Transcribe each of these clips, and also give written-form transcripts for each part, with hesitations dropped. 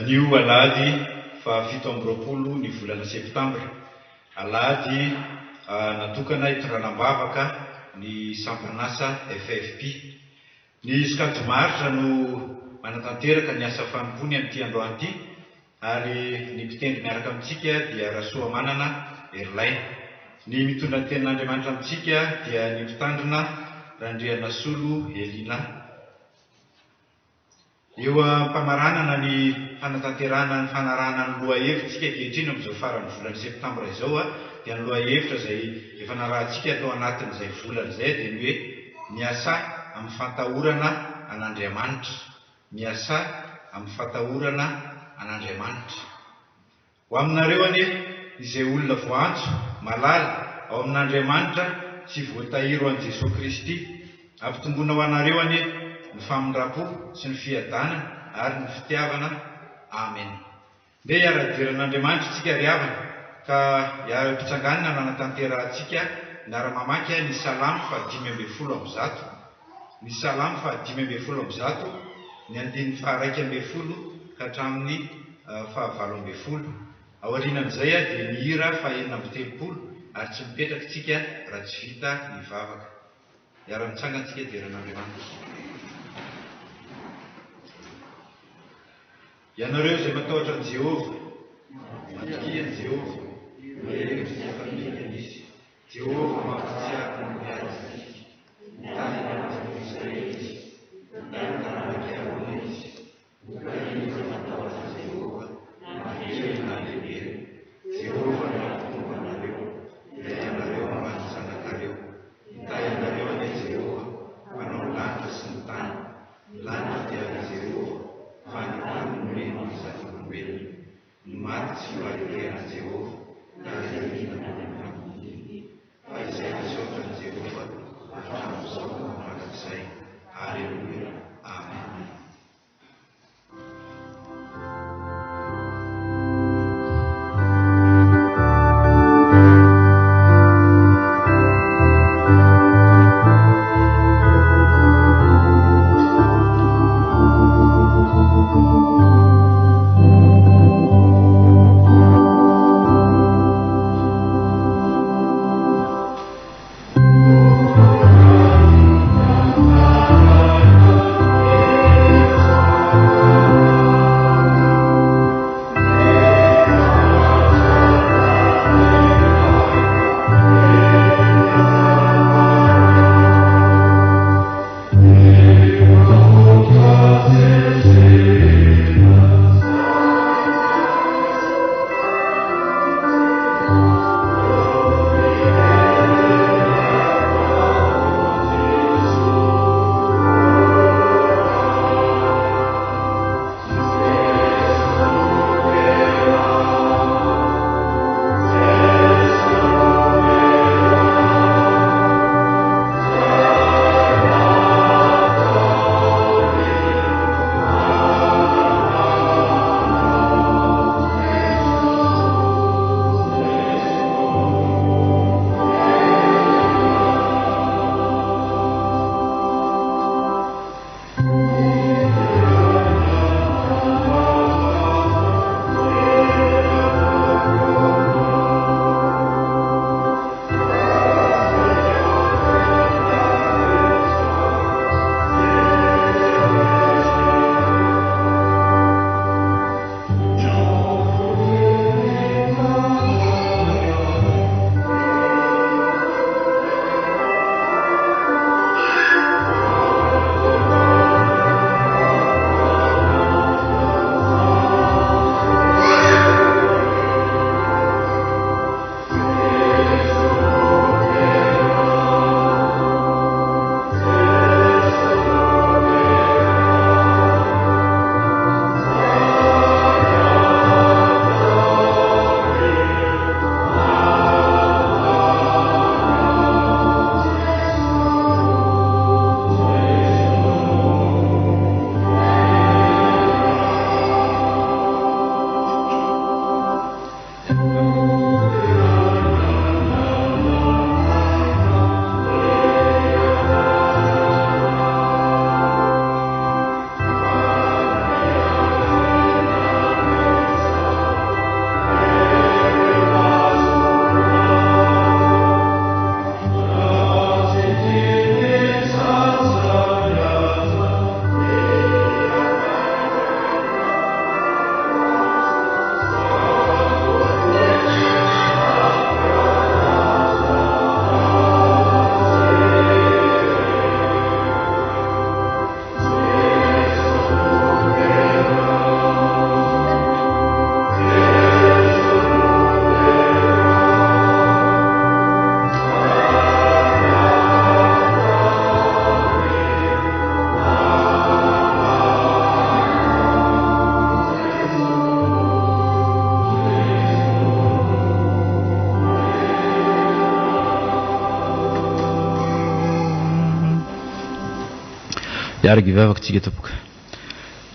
Anio alahady fa 7 ny volana septambra. Alahady natokana itoranam-bavaka ny sampanasa FFP. Ny Skatomaritra no manatanteraka ny asa fanompony amin'ity androany ity, ary ny mpitendry miaraka amintsika dia Rasoa Manana Erlay. Ny mitondra ny tenin'Andriamanitra amintsika dia ny mpitandrina Randrianasolo Elina. Eo ampamaranana ny fanatanterana ny fanarahana ny loha hevitsika ankehitriny amin'izao faran'ny volana septambra izao dia ny loha hevitra izay efa narahantsika tao anatin'izay volana izay dia ny hoe miasa amin'ny fantahorana an'Andriamanitra. Miasa amin'ny fantahorana an'Andriamanitra. Ho aminareo anie izay olona voantso, malala ao amin'Andriamanitra sy voatahiro an'i Jesosy Kristy, ampitomboina ho anareo anie ny famindrapo sy ny fiadanana ary ny fitiavana. Amen. Nde hiara-diran'Andriamanitra tsika ry havana, ka hiara-pitsanganana nanatanterahantsika miara-mamaky ny Salamo 5:10. Ny Salamo 5:10, ny 120 ka hatramin'ny 20. Aorianan'izay dia ny hira 430 ary tsy mipetraka tsika raha tsy vita ny vavaka. Hiara-mitsangantsika diran'Andriamanitra. Ianareo izay matahotra an'i Jehova, matoky an'i Jehova, mirehitra sy familika nisy. Jehova mampatsiaka ny miarasika, mitandrina amin'ny Israely izy, mitandrina amin'ny Arona izy. Vokariny izay matahotra an'i Jehova, mampirina lehibe. Jehova mampitombo anareo, ilay anareo ambany zanakareo. Hitay anareo anie Jehova, manao ny lanitra sy ny tany. Ny lanitra dia an'i Jehova, fa ny tany nomeny ny zanak'olombelona. Ny maty tsy voateran'i Jehova, Iaraka ivavaka tompoka.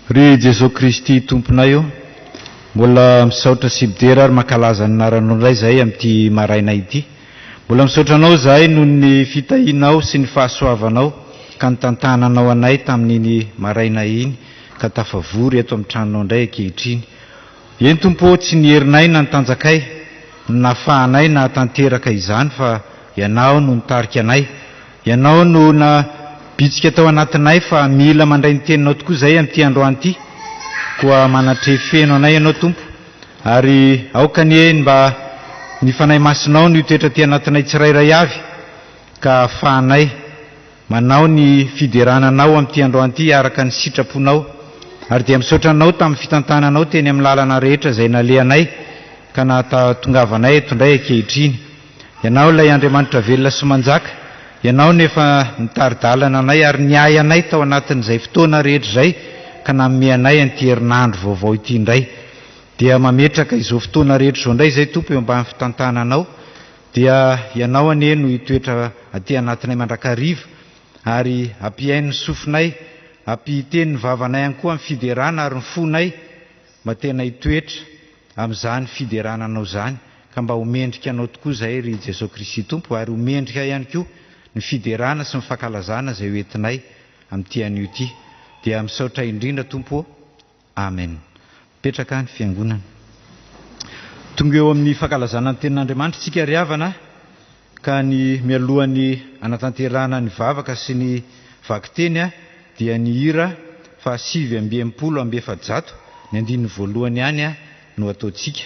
Ry Jesosy Kristy tomponay io, mbola misaotra sibidera ary mankalaza ny anaranao indray zahay amin'ity maraina ity. Mbola misaotra anao zahay noho ny fitahinao sy ny fahasoavanao ka nitantananao anay tamin'iny maraina iny ka tafavory eto amin'ny tranonao indray ankehitriny. Eny tompo, tsy ny herinay na ny tanjakay nafahanay na tanteraka izany fa ianao no nitarika anay, ianao no na bitsika tao anatinay fa mila mandray ny teninao tokoa zahay amin'ity androany ity, koa manatrefeno anay ianao tompo, ary aoka ny eny mba ny fanahy masinao no toetra ty anatinay tsirairay avy ka afahanay manao ny fiderananao amin'ity androany ity araka ny sitraponao, ary dia misaotra anao tamin'ny fitantananao teny amin'ny lalana rehetra izay nalehanay ka nahatongavanay eto indray ankehitriny. Ianao ilay Andriamanitra velona sy manjaka, ianao nefa nitaridalana anay ary niay anay tao anatin'izay fotoana rehetra izay ka nanome anay an'ity herinandro vaovao ity indray. Dia mametraka izao fotoana rehetra izao indray izay tompo eo ambany fitantananao, dia ianao anie no hitoetra aty anatinay mandrakariva ary ampiainy ny sofinay, ampiteny ny vavanay ihany koa amin'ny fiderana ary ny fonay mba tena hitoetra amin'izany fiderananao izany, ka mba homendrika anao tokoa zahay ry Jesosy Kristy tompo, ary homendrika ihany koa ny fiderana sy ny fankalazana izay hoentinay amin'ity anio ity. Dia misaotra indrindra tompo. Amen. Petraka ny fiangonana. Tonga eo amin'ny fankalazana ny tenin'Andriamanitra tsika ry havana, ka ny mialohan'ny anatanterana ny vavaka sy ny vakiteny dia ny hira fa 7:100 ny andininy voalohany ihany no ataotsika.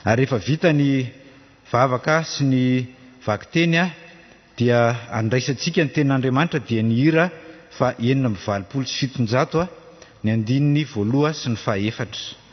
Ary rehefa vita ny vavaka sy ny vakiteny dia andraisantsika ny tenin'Andriamanitra dia ny hira fa 9:700 ny andininy voaloha sy ny fahaefatra.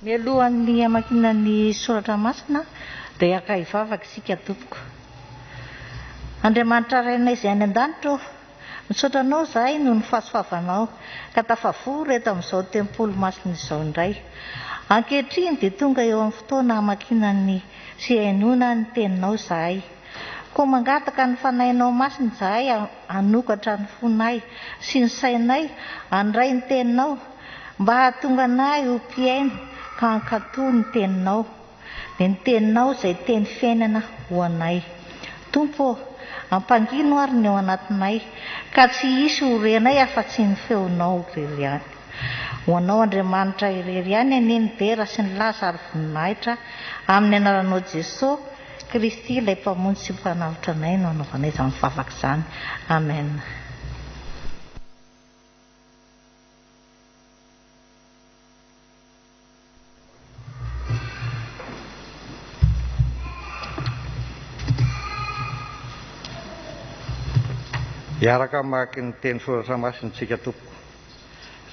Mialohan'ny hamakina ny soratra masina dia aka hivavaka isika tompoko. Andriamanitra rainay izay any an-danitra, misaotra anao zahay noho ny fahasoavanao ka tafavory eto amin'izao tempolo masina izao indray. Ankehitriny dia tonga eo amin'ny fotoana hamakina ny sy hainoana ny teninao zahay. Koa mangataka ny fanahinao masina zahay hanokatra ny fonay sy ny sainay handray ny teninao mba hahatonga anay ho mpiaina ka hankatoa ny teninao, dia ny teninao izay teny fiainana ho anay. Tompo, ampangino ary ny ao anatinay ka tsy hisy horenay afa-tsy ny feonao irery ihany. Ho anao Andriamanitra irery ihany anie ny dera sy ny laza ary voninahitra, amin'ny anaranao Jesosy Kristy ilay mpamonjy sy mpanavotra anay no anaovanay izany vavaka izany. Amen. Iaraka mamaky ny teny soratra masintsika tompoko.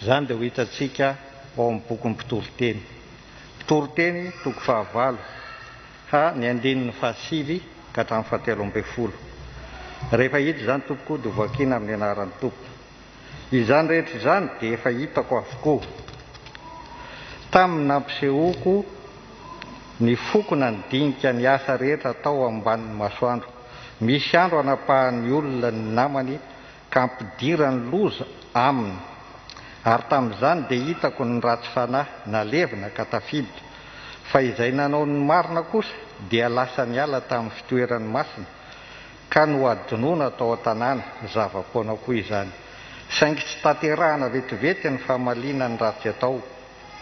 Izany dia ho hitantsika ao amin'ny boky ny mpitoriteny. Mpitoriteny toko 9 ka ny andininy 9 ka hatramin'ny 7. Rehefa hita izany tompoko dia voakina amin'ny anaran'ny tompo. Izany rehetra izany dia efa hitako avokoa. Tamin'ny nampisehoako ny fokona ny dinika ny asa rehetra atao ambanin'ny masoandro. Misy andro hanapahan'ny olona ny namany ka ampidira ny loza aminy. Ary tamin'izany dia hitako ny ratsy fanahy nalevina ka tafiditra, fa izay nanao ny marina kosa dia lasa niala tamin'ny fitoerany masina ka no adinoana tao an-tanàna, zava-poana koa izany. Saingy tsy tanterahana vetivety ny famaliana ny ratsy atao,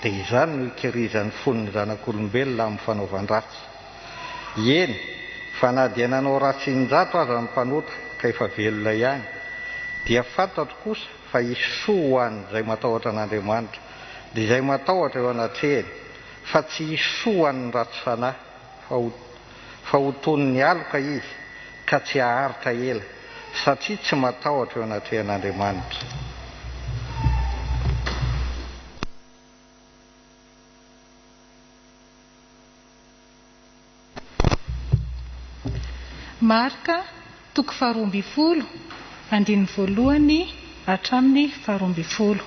dia izany no ikirizan'ny fon'ny zanak'olombelona amin'ny fanaovan-dratsy. Eny, fa na dia nanao ratsy injato aza ny mpanota ka efa velona ihany, dia fantatro kosa fa isoa ho an'izay matahotra an'Andriamanitra, dia izay matahotra eo anatrehany, fa tsy isoa ho an'ny ratsy fanahy, fa ho ton'ny aloka izy ka tsy haharitra ela, satria tsy matahotra eo anatrehan'Andriamanitra. Marka toko 12 andininy voalohany hatramin'ny 12.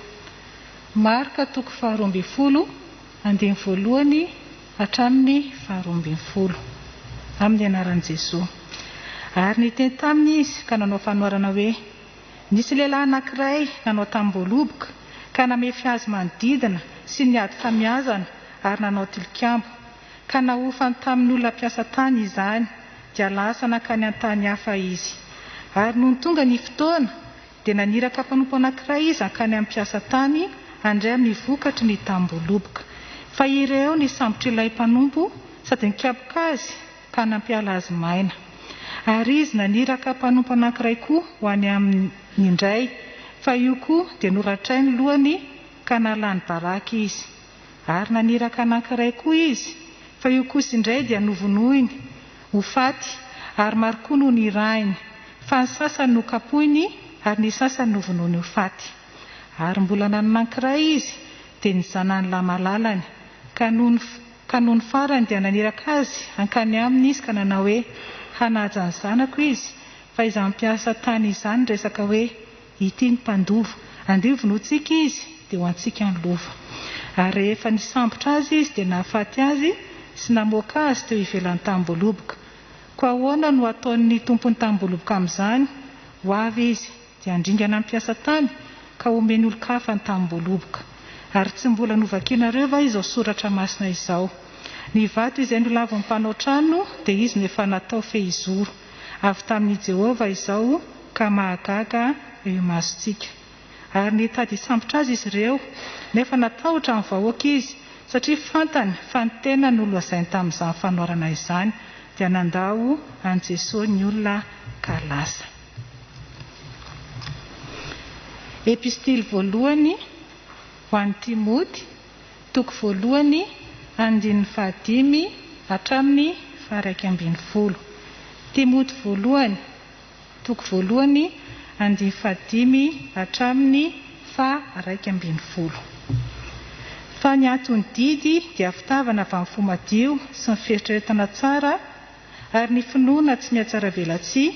Marka toko 12 andininy voalohany hatramin'ny 12 amin'ny anaran'i Jesosy. Ary niteny taminy izy ka nanao fanoharana hoe, nisy lehilahy anankiray nanao tamboloboka ka namefy azy manodidina sy niady famiazana ary nanao tilikambo, ka nahofany tamin'ny olona mpiasa tany izany, dia lasa nakany an-tany hafa izy. Ary noho ny tonga ny fotoana dia naniraka mpanompo anankiray izy hankany amin'ny mpiasa tany handray amin'ny vokatry ny tamboloboka. Fa ireo nisambotra ilay mpanompo sady nikapoka azy ka nampiala azy maina. Ary izy naniraka mpanompo anankiray koa ho any amin'ny indray, fa io koa dia noratrainy lohany ka nalany baraky izy. Ary naniraka anankiray koa izy, fa io kosa indray dia novonoiny ho faty, ary maro koa no nirahiny, fa ny sasany no kapohiny ary ny sasany no vonoiny ho faty. Ary mbola nanankiray izy dia nizanany lamalalany, ka noho ny farany dia naniraka azy hankany aminy izy ka nanao hoe hanaja ny zanako izy, fa izany mpiasa tany izany resaka hoe ity ny mpandovo, andeha vonoantsika izy dia ho antsika ny lova. Ary rehefa nisambotra azy izy dia nahafaty azy sy namoaka azy teo ivelan'ny tamboloboka. Koa ahoana no ataon'ny tompon'ny tamboloboka amin'izany? Ho avy izy dia andringana ny mpiasa tany ka omeny olo-kafa ny tamboloboka. Ary tsy mbola novakianareo va izao soratra masina izao? Ny vato izay nolavin'ny mpanao trano dia izy no efa natao fehizoro. Avy tamin'i Jehova izao ka mahagaga eo masontsika. Ary nitady hisambotra azy izy ireo, nefa natahotra amin'ny vahoaka izy, satria fantany fa ny tena no lazainy tamin'izany fanoharana izany, dia nandao an' Jesosy ny olona ka lasa. Epistily voalohany ho an'i Timoty, toko voalohany andininy 5 hatramin'ny 11. Timoty voalohany, toko voalohany andininy 5 hatramin'ny 11. Fa ny antony didy dia fitavana avy amin'ny fomadio sy ny fieritreretana tsara, ary ny finoana tsy mihatsara velatsia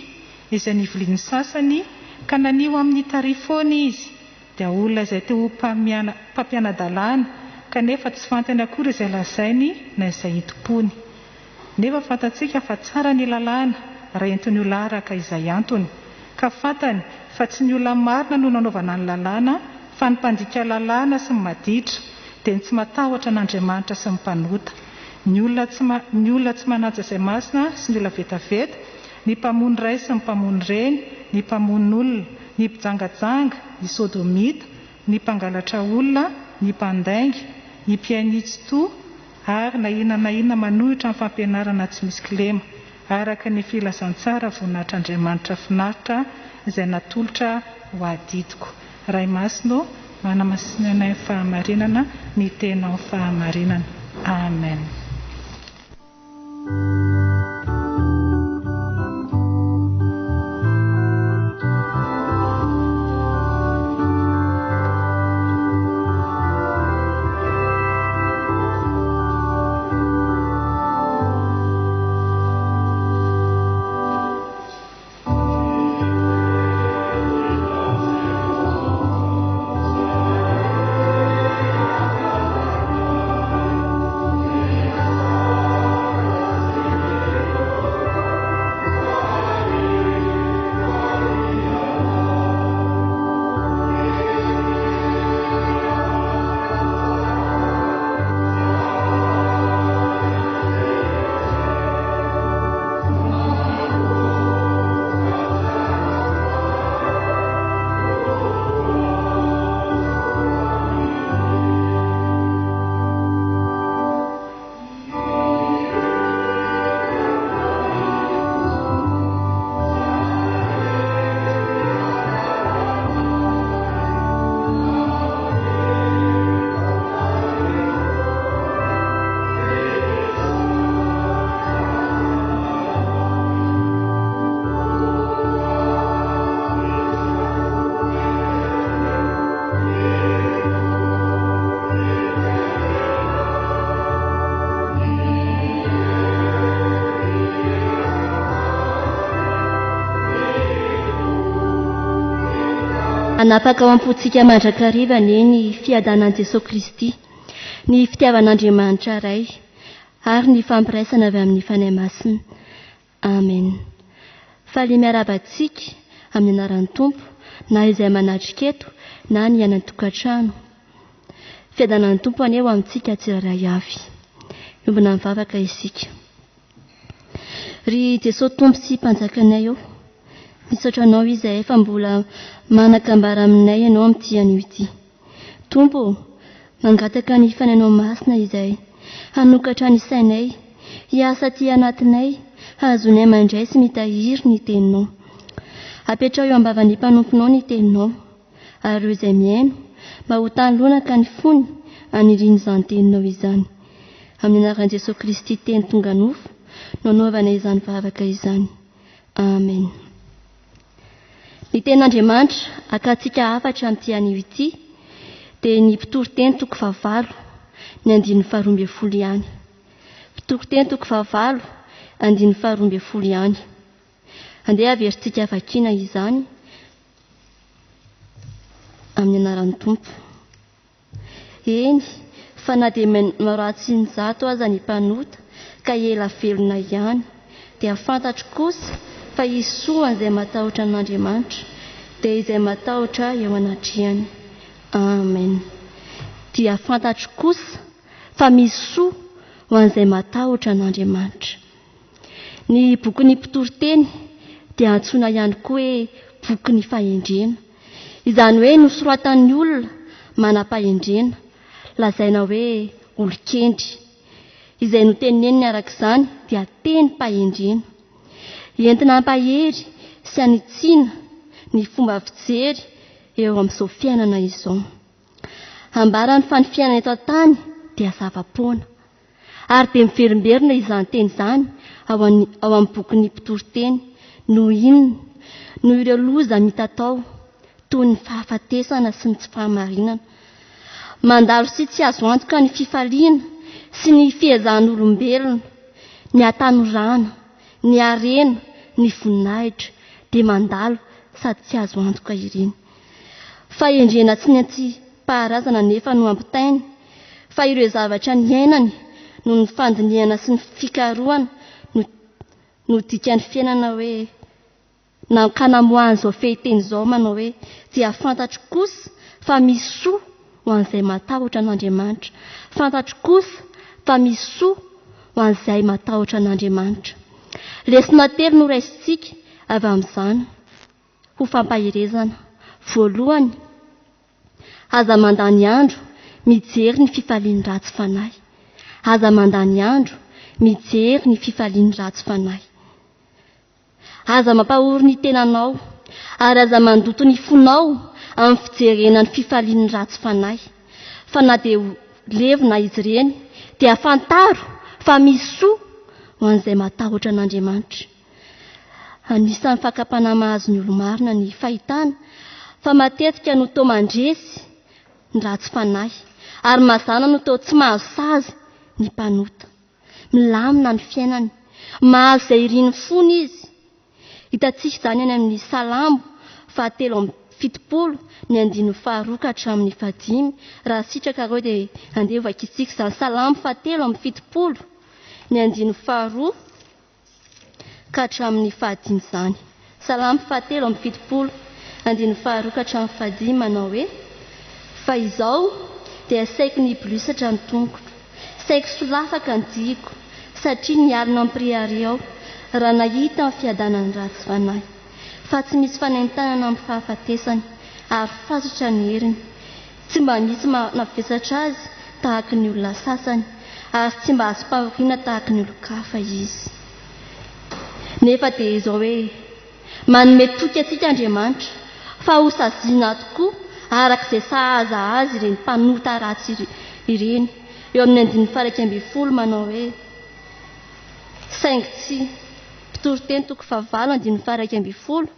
izay nivolian'ny sasany ka nanio amin'ny tarifony izy, dia olona izay te ho mpampianadalana kanefa tsy fantany akory izay lazainy na izay hitopony. Nefa fantatsika fa tsara ny lalàna raha entiny olona araka izay antony, ka fantany fa tsy ny olona marina no nanaovana ny lalàna, fa ny mpandika lalàna sy ny maditra, dia tsy matahotra an'Andriamanitra sy ny mpanota. Ny olona tsy manaja izay masina sy ny olona vetaveta, ny mpamony ray sy ny mpamony reny, ny mpamony olona, ny mpijangajanga, ny sodomita, ny mpangalatra olona, ny mpandainga, ny mpiainitsy-to, ary na inona manohitra amin'ny fampianarana tsy misy kilema, araka ny filazantsara voninahitr'Andriamanitra finaritra izay natolotra ho adidiko. Ray Masino, manamasinana ny fahamarinana, ny tenao fahamarinana. Amen. Anapaka ao am-potsika mandrakarivana ny fiadanan'i Jesosy Kristy, ny fitiavan'Andriamanitra iray ary ny fampiraisana avy amin'ny fanahy masina. Amen. Faly miarabantsika amin'ny anaran'ny Tompo, na izay manatrika eto na ny any an-tokantrano. Fiadanan'ny Tompo aneo amintsika tsirairay avy. Miombona mivavaka isika. Ry Jesosy Tompo sy mpanjakanay eo, misaotra anao izay efa mbola manakambara aminay ianao amin'ity anio ity. Tompo, mangataka ny fanainao masina izay hanokatra ny sainay, hiasa ty anatinay, azonay mandray sy mitahiry ny teninao. Apetrao eo ambavan'ny mpanomponao ny teninao, ary izay miaino mba ho tanoloana ka ny fony aniriny izany teninao izany. Amin'ny anaran'i Jesosy Kristy teny tonga nofo, no anaovana izany vavaka izany. Amen. Ny ten'Andriamanitra akantsika afatra amin'ity anio ity dia ny mpitory-teny toko 9, ny 12 ihany. Mpitory-teny toko 9, 12 ihany. Andeha averintsika vakiana izany amin'ny anaran'ny Tompo. Eny, fa na dia maratsy ny zato aza ny mpanota ka ela velona ihany, dia fantatro kosa fa izy soa izay matahotra an'Andriamanitra, dia izay matahotra eo anatrehany. Amen. Dia fantatro kosa fa misy soa ho an'izay matahotra an'Andriamanitra. Ny boky ny mpitory-teny dia antsoina ihany koa hoe boky ny fahendrena. Izany hoe nosoratan'ny olona manam-pahendrena, lazaina hoe olon-kendry. Izay noteneniny arak'izany dia teny mpahendrena. Entina hampahery sy hanitsiana ny fomba fijery eo amin'izao fiainana izao. Ambarany fa ny fiainana eto an-tany dia zava-poana, ary dia miverimberina izany teny izany ao amin'ny boky ny mpitory-teny. No inona? No ireo loza mitatao toy ny fahafatesana sy ny tsy fahamarinana. Mandalo sy tsy azo antoka ny fifaliana sy ny fiezahan'olombelona, ny atanorana, ny arena, ny voninahitra dia mandalo sady tsy azo antoka ireny. Fahendrena tsy nentim-paharazana nefa no ampitainy, fa ireo zavatra ny ainany no ny fandinihana sy ny fikarohana no dikany fiainana hoe ka namoahany izao fehiteny izao manao hoe dia fantatro kosa fa misy soa ho an'izay matahotra an'Andriamanitra. Fantatro kosa fa misy soa ho an'izay matahotra an'Andriamanitra. Lesona telo no raisintsika avy amin'izany ho fampaherezana. Voalohany, aza mandany andro mijery ny fifaliany ratsy fanahy. Aza mandany andro mijery ny fifaliany ratsy fanahy. Aza mampahory ny tenanao, ary aza mandoto ny fonao amin'ny fijerena ny fifaliany ratsy fanahy. Fa na dia levona izy ireny dia fantaro fa misy soa ho an'izay matahotra an'Andriamanitra. Anisan'ny fakapana mahazo ny olo-marina ny fahitana fa matetika no toa mandresy ny ratsy fanahy, ary mazana no toa tsy mahazo sazy ny mpanota. Milamina ny fiainany, mahazo izay iriny fony izy. Hitantsika izany any amin'ny Salamo 7:70, ny 15 ka hatramin'ny 15. Raha sitraka reo dia andeha vakitsika izany Salamo 7:70, ny 15 ka hatramin'ny 15 izany. Salamo 7:70, 15 ka hatramin'ny 15 manao hoe: fa izao dia saiko ny iblisatra ny tongotro, saiko solafaka ny diako, satria nialina ampirihary ao raha nahita ny fiadanany ratsy fanahy. Fa tsy misy fanaintanana amin'ny fahafatesany, ary fasotra ny heriny. Tsy mba misy navesatra azy tahaka ny olona sasany, ary tsy mba azo pahoriana tahaka ny olon-kafa izy. Nefa dia izao hoe manome toky antsika Andriamanitra fa ho saziana tokoa arak'izay sahaza azy ireny mpanota ratsy ireny. Eo amin'ny 11 manao hoe: saingy tsy mpitory-teny toko 9, 11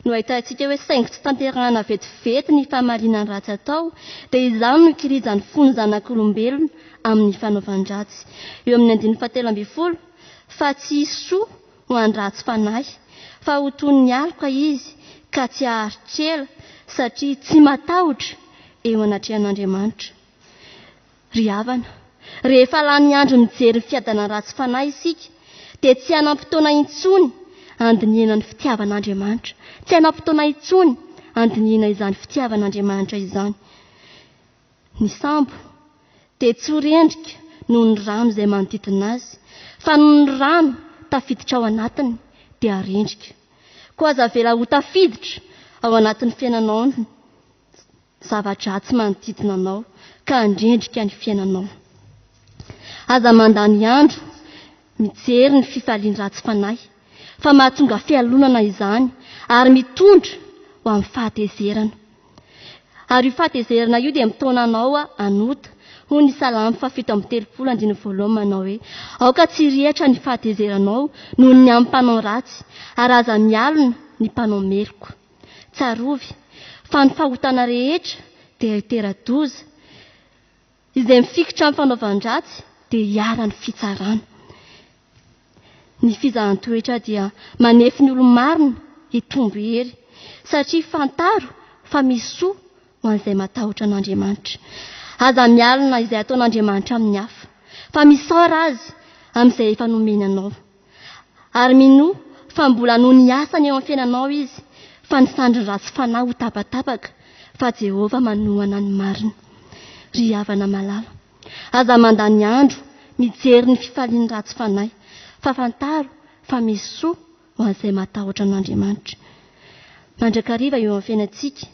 no ahitantsika hoe saingy tsy tanterahana vetivety ny fahamarinany ratsy atao, dia izany no kirijany fony zanak'olombelona amin'ny fanaovan-dratsy. Eo amin'ny 17, fa tsy hisy soa ho an'ny ratsy fanahy, fa ho toy ny aloka izy ka tsy aharitrela satria tsy matahotra eo anatrehan'Andriamanitra. Ry havana, rehefa lany andro mijery ny fiadana ratsy fanahy isika dia tsy hanam-potoana intsony andiniana ny fitiavan'Andriamanitra, tsy hanam-potoana intsony andiniana izany fitiavan'Andriamanitra izany. Ny sambo dia tsy ho rendrika noho ny rano izay manodidina azy, fa noho ny rano tafiditra ao anatiny dia rendrika. Koa aza vela ho tafiditra ao anatin'ny fiainanao ny zavatra tsy manodidina anao ka handrendrika ny fiainanao. Aza mandany andro mijery ny fifalian-dratsy fanahy, fa mahatonga fialonana izany ary mitondra ho amin'ny fahatezerana. Ary io fahatezerana io dia mitaona anao anota. Hoy ny Salamy 7:30 manao hoe: aoka tsy rihatra ny fahatezeranao noho ny amin'ny mpanao ratsy, ary aza mialona ny mpanao meloko. Tsarovy fa ny fahotana rehetra dia tera-doza, izay mifikitra amin'ny fanaovan-dratsy dia hiara ny fitsarana. Ny fizahan-toetra dia manefy ny olo-marina hitombo hery, satria fantaro fa misy soa ho an'izay matahotra an'Andriamanitra. Aza mialina izay ataon'Andriamanitra amin'ny hafa, fa misaora azy amin'izay efa nomeny anao. Ary minoa fa mbola noho ny asany eo amin'ny fiainanao izy, fa ny sandriny ratsy fanahy ho tapatapaka, fa Jehova manohana ny marina. Ry havana malala, aza mandany andro mijery ny fifalian'ny ratsy fanahy, fa fantaro fa misy soa ho an'izay matahotra an'Andriamanitra. Mandrakariva eo amin'ny fiainantsika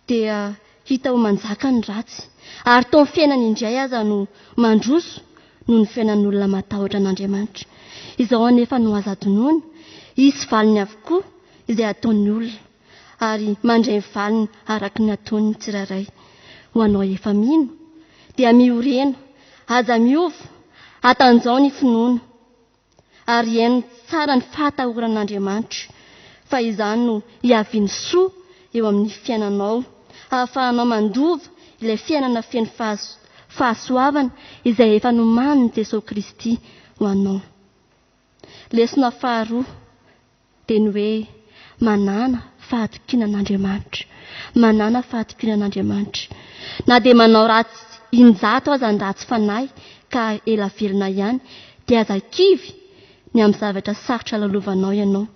dia hita ho manjaka ny ratsy, ary toa ny fiainany indray aza no mandroso noho ny fiainan'olona matahotra an'Andriamanitra. Izao anefa no azo adinoina, isy valiny avokoa izay ataon'ny olona, ary mandray ny valiny araka ny ataon'ny tsirairay. Ho anao efa mino dia miorena, aza miova, atanjao ny finoana, ary haino tsara ny fahatahoran'Andriamanitra, fa izany no hiaviany soa eo amin'ny fiainanao, ahafahanao mandova ilay fiainana feno fahasoavana izay efa nomaniny Jesosy Kristy ho anao. Lesona faharoa dia ny hoe manana fahatokinan'Andriamanitra. Manana fahatokinan'Andriamanitra. Na dia manao ratsy injato aza ny ratsy fanahy ka ela velona ihany, dia aza kivy ny amin'ny zavatra sarotra lalovanao ianao,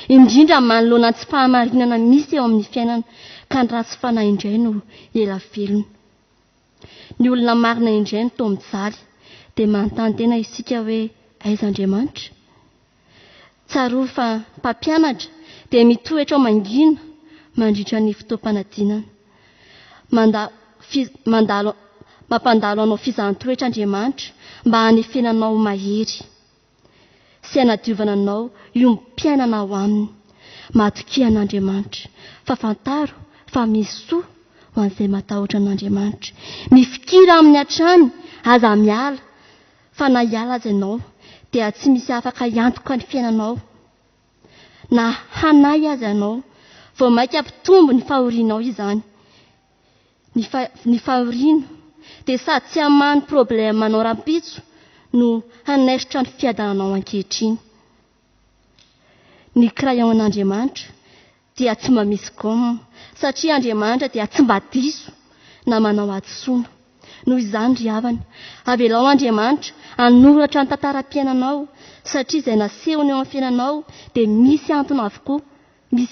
indrindra manoloana tsy fahamarinana misy eo amin'ny fiainana, ka ny ratsy fanahy indray no ela velona. Ny olona marina indray no toa mijaly dia manontany tena isika hoe aiza Andriamanitra? Tsarovy fa mpampianatra dia mitoetra ao mangina mandritra ny fotoam-panadinana, mampandalo anao fizahan-toetra Andriamanitra mba hanefenanao mahery, sy hanadiovana anao iompiainana ao aminy. Matokia an'Andriamanitra, fa fantaro fa misy soa ho an'izay matahotra an'Andriamanitra. Mifikira amin'ny hatrany, aza miala, fa na hiala aza ianao dia tsy misy afaka hiantoka ny fiainanao, na hanay aza ianao, vao maika ampitombo ny fahorianao izany. Ny fahoriana dia sady tsy hamany problème anao rampitso no hanaisitra ny fiadananao ankehitriny. Ny crayon an'Andriamanitra dia tsy mba misy gomme, satria Andriamanitra dia tsy mba diso na manao adisoana. Noho izany ry havana, avelao Andriamanitra hanoratra ny tantaram-piainanao, satria izay nasehony eo amin'ny fiainanao dia misy antony avokoa ny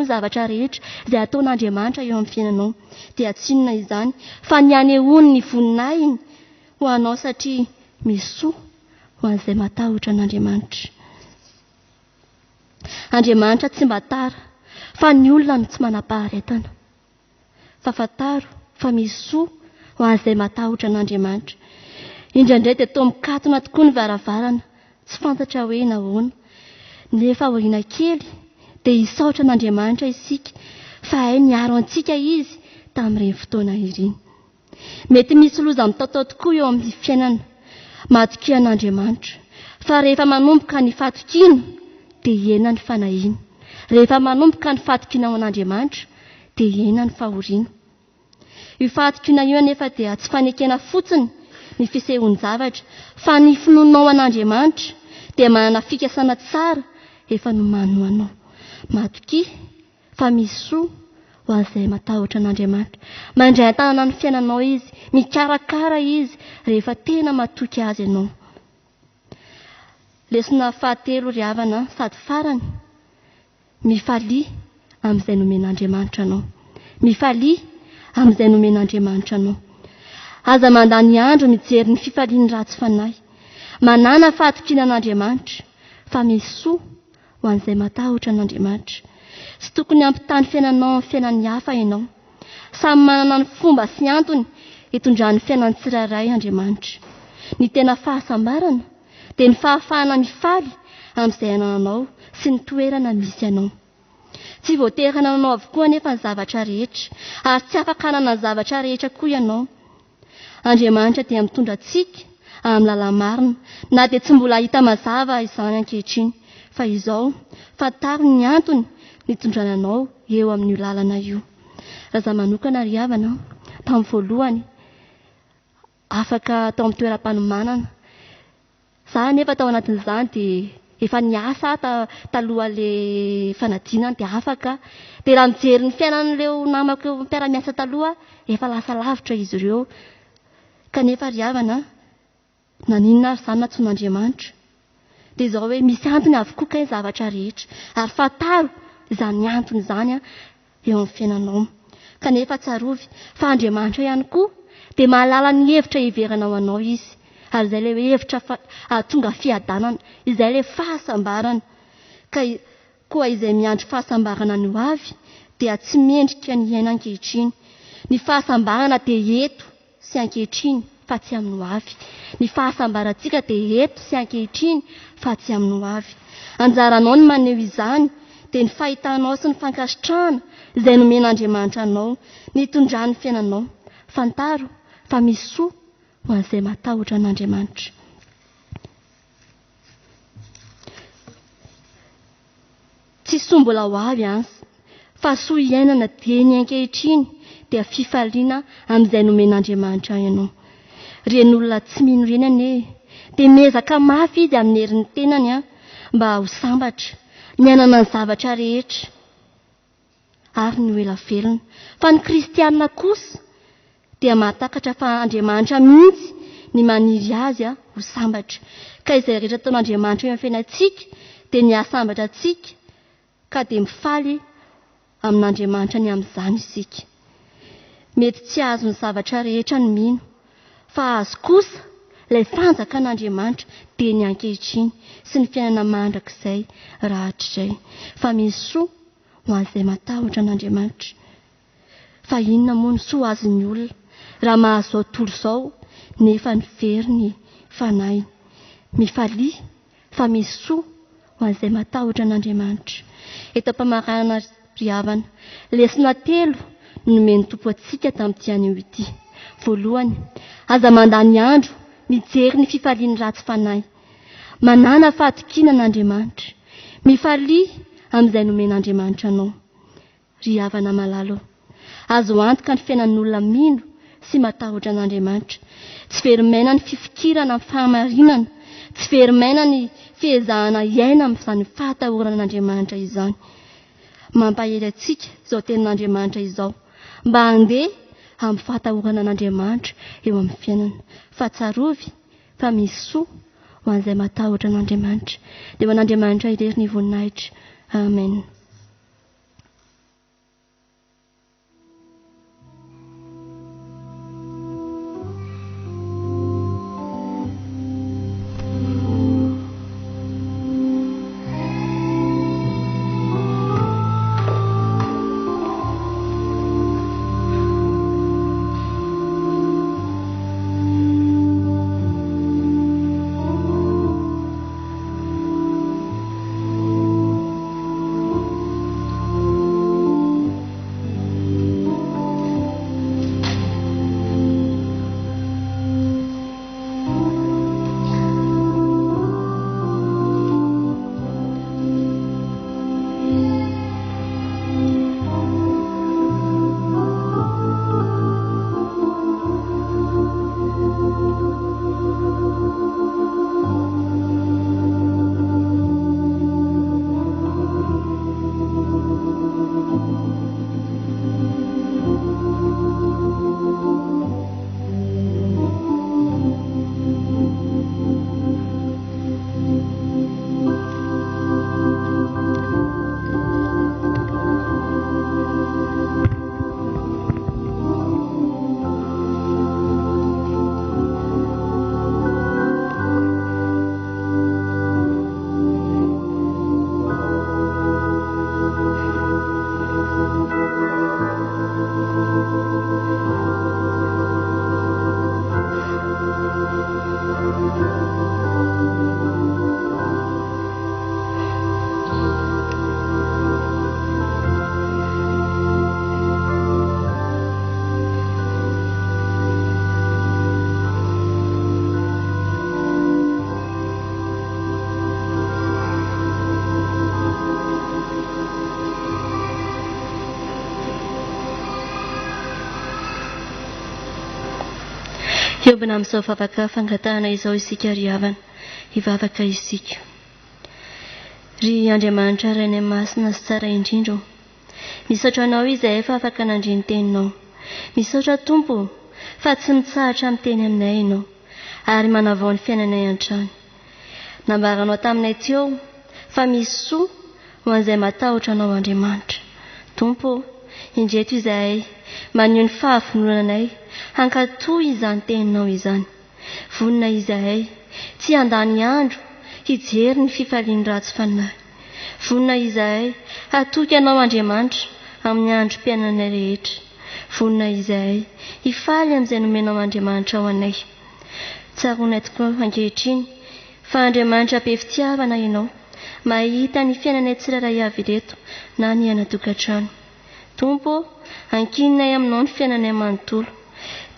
zavatra rehetra izay ataon'Andriamanitra eo amin'ny fiainanao. Dia tsy inona izany fa ny hanehoany ny voninahiny ho anao, satria misy soa ho an'izay matahotra an'Andriamanitra. Andriamanitra tsy mba tara fa ny olona no tsy manam-paharetana, fa fantaro fa misy soa ho an'izay matahotra an'Andriamanitra. Indraindray dia toa mikatona tokoa ny varavarana, tsy fantatra hoe nahoana, nefa aoriana kely dia hisaotra an'Andriamanitra isika, fa hay niaro antsika izy tamin'ireny fotoana ireny. Mety misy loza mitaotao tokoa eo amin'ny fiainana, matokia an'Andriamanitra, fa rehefa manomboka ny fatokiana dia hiena ny fanahiana. Rehefa manomboka ny fatokiana ao an'Andriamanitra dia hiena ny fahoriana. Io fatokiana io anefa dia tsy fanekena fotsiny ny fisehoan-javatra, fa ny finoanao an'Andriamanitra dia manana fikasana tsara efa nomany ho anao. Matokia fa misy soa ho an'izay matahotra an'Andriamanitra. Mandray an-tanana ny fiainanao izy, mikarakara izy rehefa tena matoky azy ianao. Lesona fahatelo ry havana sady farany, mifalia amin'izay nomen'Andriamanitra anao. Mifalia amin'izay nomen'Andriamanitra anao. Aza mandany andro mijery ny fifaliany ratsy fanahy, manana fahatokiana an'Andriamanitra, fa misy soa ho an'izay matahotra an'Andriamanitra. Tsy tokony ampitany fiainanao amin'ny fiainan'ny hafa ianao. Samy manana ny fomba sy antony hitondrany fiainan'ny tsirairay Andriamanitra. Ny tena fahasambarana dia ny fahafahana mifaly amin'izay ananao sy ny toerana misy ianao. Tsy voatery hananao avokoa nefa ny zavatra rehetra, ary tsy afaka hanana ny zavatra rehetra koa ianao. Andriamanitra dia mitondra antsika amin'ny lalana marina, na dia tsy mbola hita mazava izany ankehitriny, fa izao fantaro ny antony nitondrana anao eo amin'io lalana io. Raha za manokana ry havana, tamin'ny voalohany afaka tao amin'ny toeram-panomanana. Za nefa tao anatin'izany dia efa niasa talohan'ilay fanadinana dia afaka. Dia raha mijery ny fiainan'ireo namako mpiara-miasa taloha, efa lasa lavitra izy ireo. Kanefa ry havana, naninona ary izany natsoan'Andriamanitra. Dia izao hoe misy antony avokoa kay ny zavatra rehetra, ary fantaro izany antony izany eo amin'ny fiainanao. Kanefa tsarovy fa Andriamanitra ihany koa dia mahalala ny hevitra hiverana ao anao izy, ary izay ilay hevitra tonga fiadanana, izay ilay fahasambarana. Ka koa izay miandry fahasambarana ny ho avy dia tsy mendrika ny aina ankehitriny. Ny fahasambarana dia eto sy ankehitriny fa tsy amin'ny ho avy. Ny fahasambarantsika dia eto sy ankehitriny fa tsy amin'ny ho avy. Anjaranao ny maneho izany dia ny fahitanao sy ny fankasitrahana izay nomen'Andriamanitra anao, nitondrany fiainanao. Fantaro fa misy soa ho an'izay matahotra an'Andriamanitra. Tsy soa mbola ho avy ansy, fa soa iainana dia ny ankehitriny dia fifaliana amin'izay nomen'Andriamanitra ianao. Ren'olona tsy mino renany dia miezaka mafy izy amin'ny herin'ny tenany mba ho sambatra, mianana ny zavatra rehetra ary ny ho ela velona. Fa ny kristianina kosa dia mahatakatra fa Andriamanitra mihitsy ny maniry azy ho sambatra. Ka izay rehetra ataon'Andriamanitra eo amin'ny fiainantsika dia ny ahasambatra antsika, ka dia mifaly amin'Andriamanitra ny amin'izany isika. Mety tsy azo ny zavatra rehetra ny mino, fa azo kosa ilay fanjaka an'Andriamanitra dia ny ankehitriny sy ny fiainana mandrakizay rahatr'izay. Fa misy soa ho an'izay matahotra an'Andriamanitra. Fa inona moa ny soa azon'ny olona raha mahazo izao tontolo izao nefa ny very ny fanahy. Mifalia fa misy soa ho an'izay matahotra an'Andriamanitra. Eto am-pamarana ry havana, lesona 3 nomeny tompo antsika tamin'ity anio ity. Voalohany, aza mandany andro mijery ny fifaliany ratsy fanahy, manana fahatokiana an'Andriamanitra, mifalia amin'izay nomen'Andriamanitra anao. Ry havana malalo, azo antoka ny fiainan'olona mino sy matahotra an'Andriamanitra. Tsy verimaina ny fifikirana amin'ny fahamarinana, tsy verimaina ny fiezahana iaina amin'izany fahatahorana an'Andriamanitra izany. Mampahery antsika izao tenin'Andriamanitra izao, mba handeha amin'ny fahatahorana an'Andriamanitra eo amin'ny fiainana. Fa tsarovy fa misy soa ho an'izay matahotra an'Andriamanitra. Dia ho an'Andriamanitra irery ny voninahitra. Amen. Iobina amin'izao vavaka fangatahana izao isika ry havana, hivavaka isika. Ry Andriamanitra ray ny masina sy tsara indrindra, misaotra anao izay efa afaka nandry ny teninao. Misaotra Tompo fa tsy mitsahatra miteny aminay ianao ary manavao ny fiainanay an-trany. Nambaranao taminay teo fa misy soa ho an'izay matahotra anao Andriamanitra. Tompo, indreto izahay maneho ny fahavononanay hankatoy izany teninao izany. Vonona izahay tsy handany andro hijery ny fifaliany ratsy fanahy. Vonona izahay hatoky anao Andriamanitra amin'ny androm-piainanay rehetra. Vonona izahay hifaly amin'izay nomenao Andriamanitra ao anay. Tsaronay tokoa ankehitriny fa Andriamanitra be fitiavana ianao, mahita ny fiainanay tsirairay avy ireto na ny ana-tokantrano. Tompo, ankininay aminao ny fiainanay manontolo.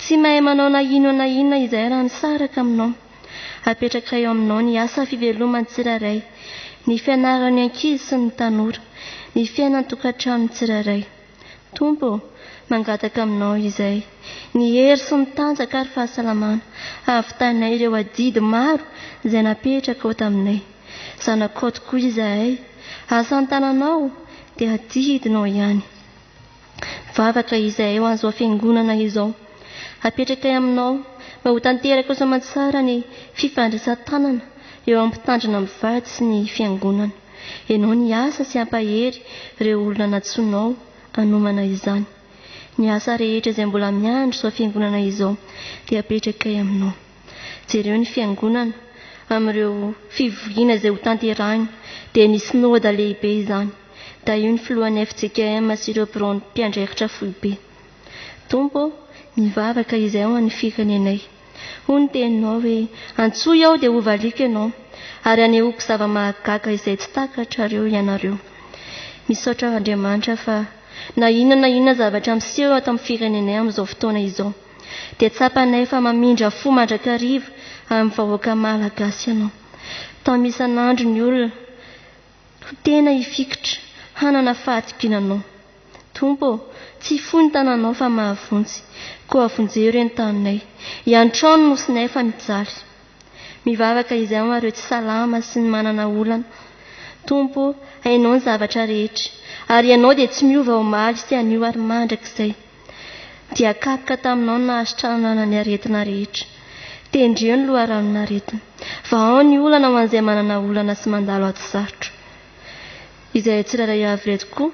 Tsy mahay manao na inona izahay raha misaraka aminao. Apetraka eo aminao ny asa fivelomany tsirairay, ny fianaran'ny ankizy sy ny tanora, ny fiainan'ny tokantrano tsirairay. Tompo, mangataka aminao izay ny hery sy ny tanjaka ary fahasalamana ahavitanay ireo adidy maro izay napetraka ao taminay. Zanakao tokoa izahay, asa ny tananao dia adidinao ihany. Vavaka izahay ho an'izao fiangonana izao, apetraka aminao mba ho tanteraka soamantsara ny fifandraisan-tanana eo amin'ny mpitandrina mivady sy ny fiangonana. Ianao ny asa sy ampahery ireo olona natsoinao hanomana izany. Ny asa rehetra izay mbola miandry izao fiangonana izao dia apetraka aminao. Jereo ny fiangonana amin'ireo fivoriana izay ho tanterahina dia ny sinôda lehibe izany. Da io ny filohan'ny FJKM sy ireo mpiandraikitra foibe. Tompo, ny vavaka izay ao amin'ny firenenay. Hoy ny teninao hoe antsoy aho dia ho valiako ianao ary anehoako zava-mahagaga izay tsy takatra ireo ianareo. Misaotra Andriamanitra fa na inona zavatra miseho ato amin'ny firenenay amin'izao fotoana izao dia tsapanay fa mamindra fo mandrakariva amin'ny vahoaka malagasy ianao. Tao isan'andro ny olona tena hifikitra hanana fahatokinanao. Tompo, tsy fo ny tananao fa mahavonjy, koa avonjeo ny tananay, iantrano nosinay fa mijaly. Mivavaka izay ao ireo tsy salama sy ny manana olana. Tompo, hainao ny zavatra rehetra ary ianao dia tsy miova ho maly sy anio ary mandrakizay. Dia kapoka taminao ny nahasitranana ny aretina rehetra. Tendreo ny loharanon'aretina. Fa ao ny olana ho an'izay manana olana sy mandalo ato sarotra. Izay tsirairay avy ireto koa,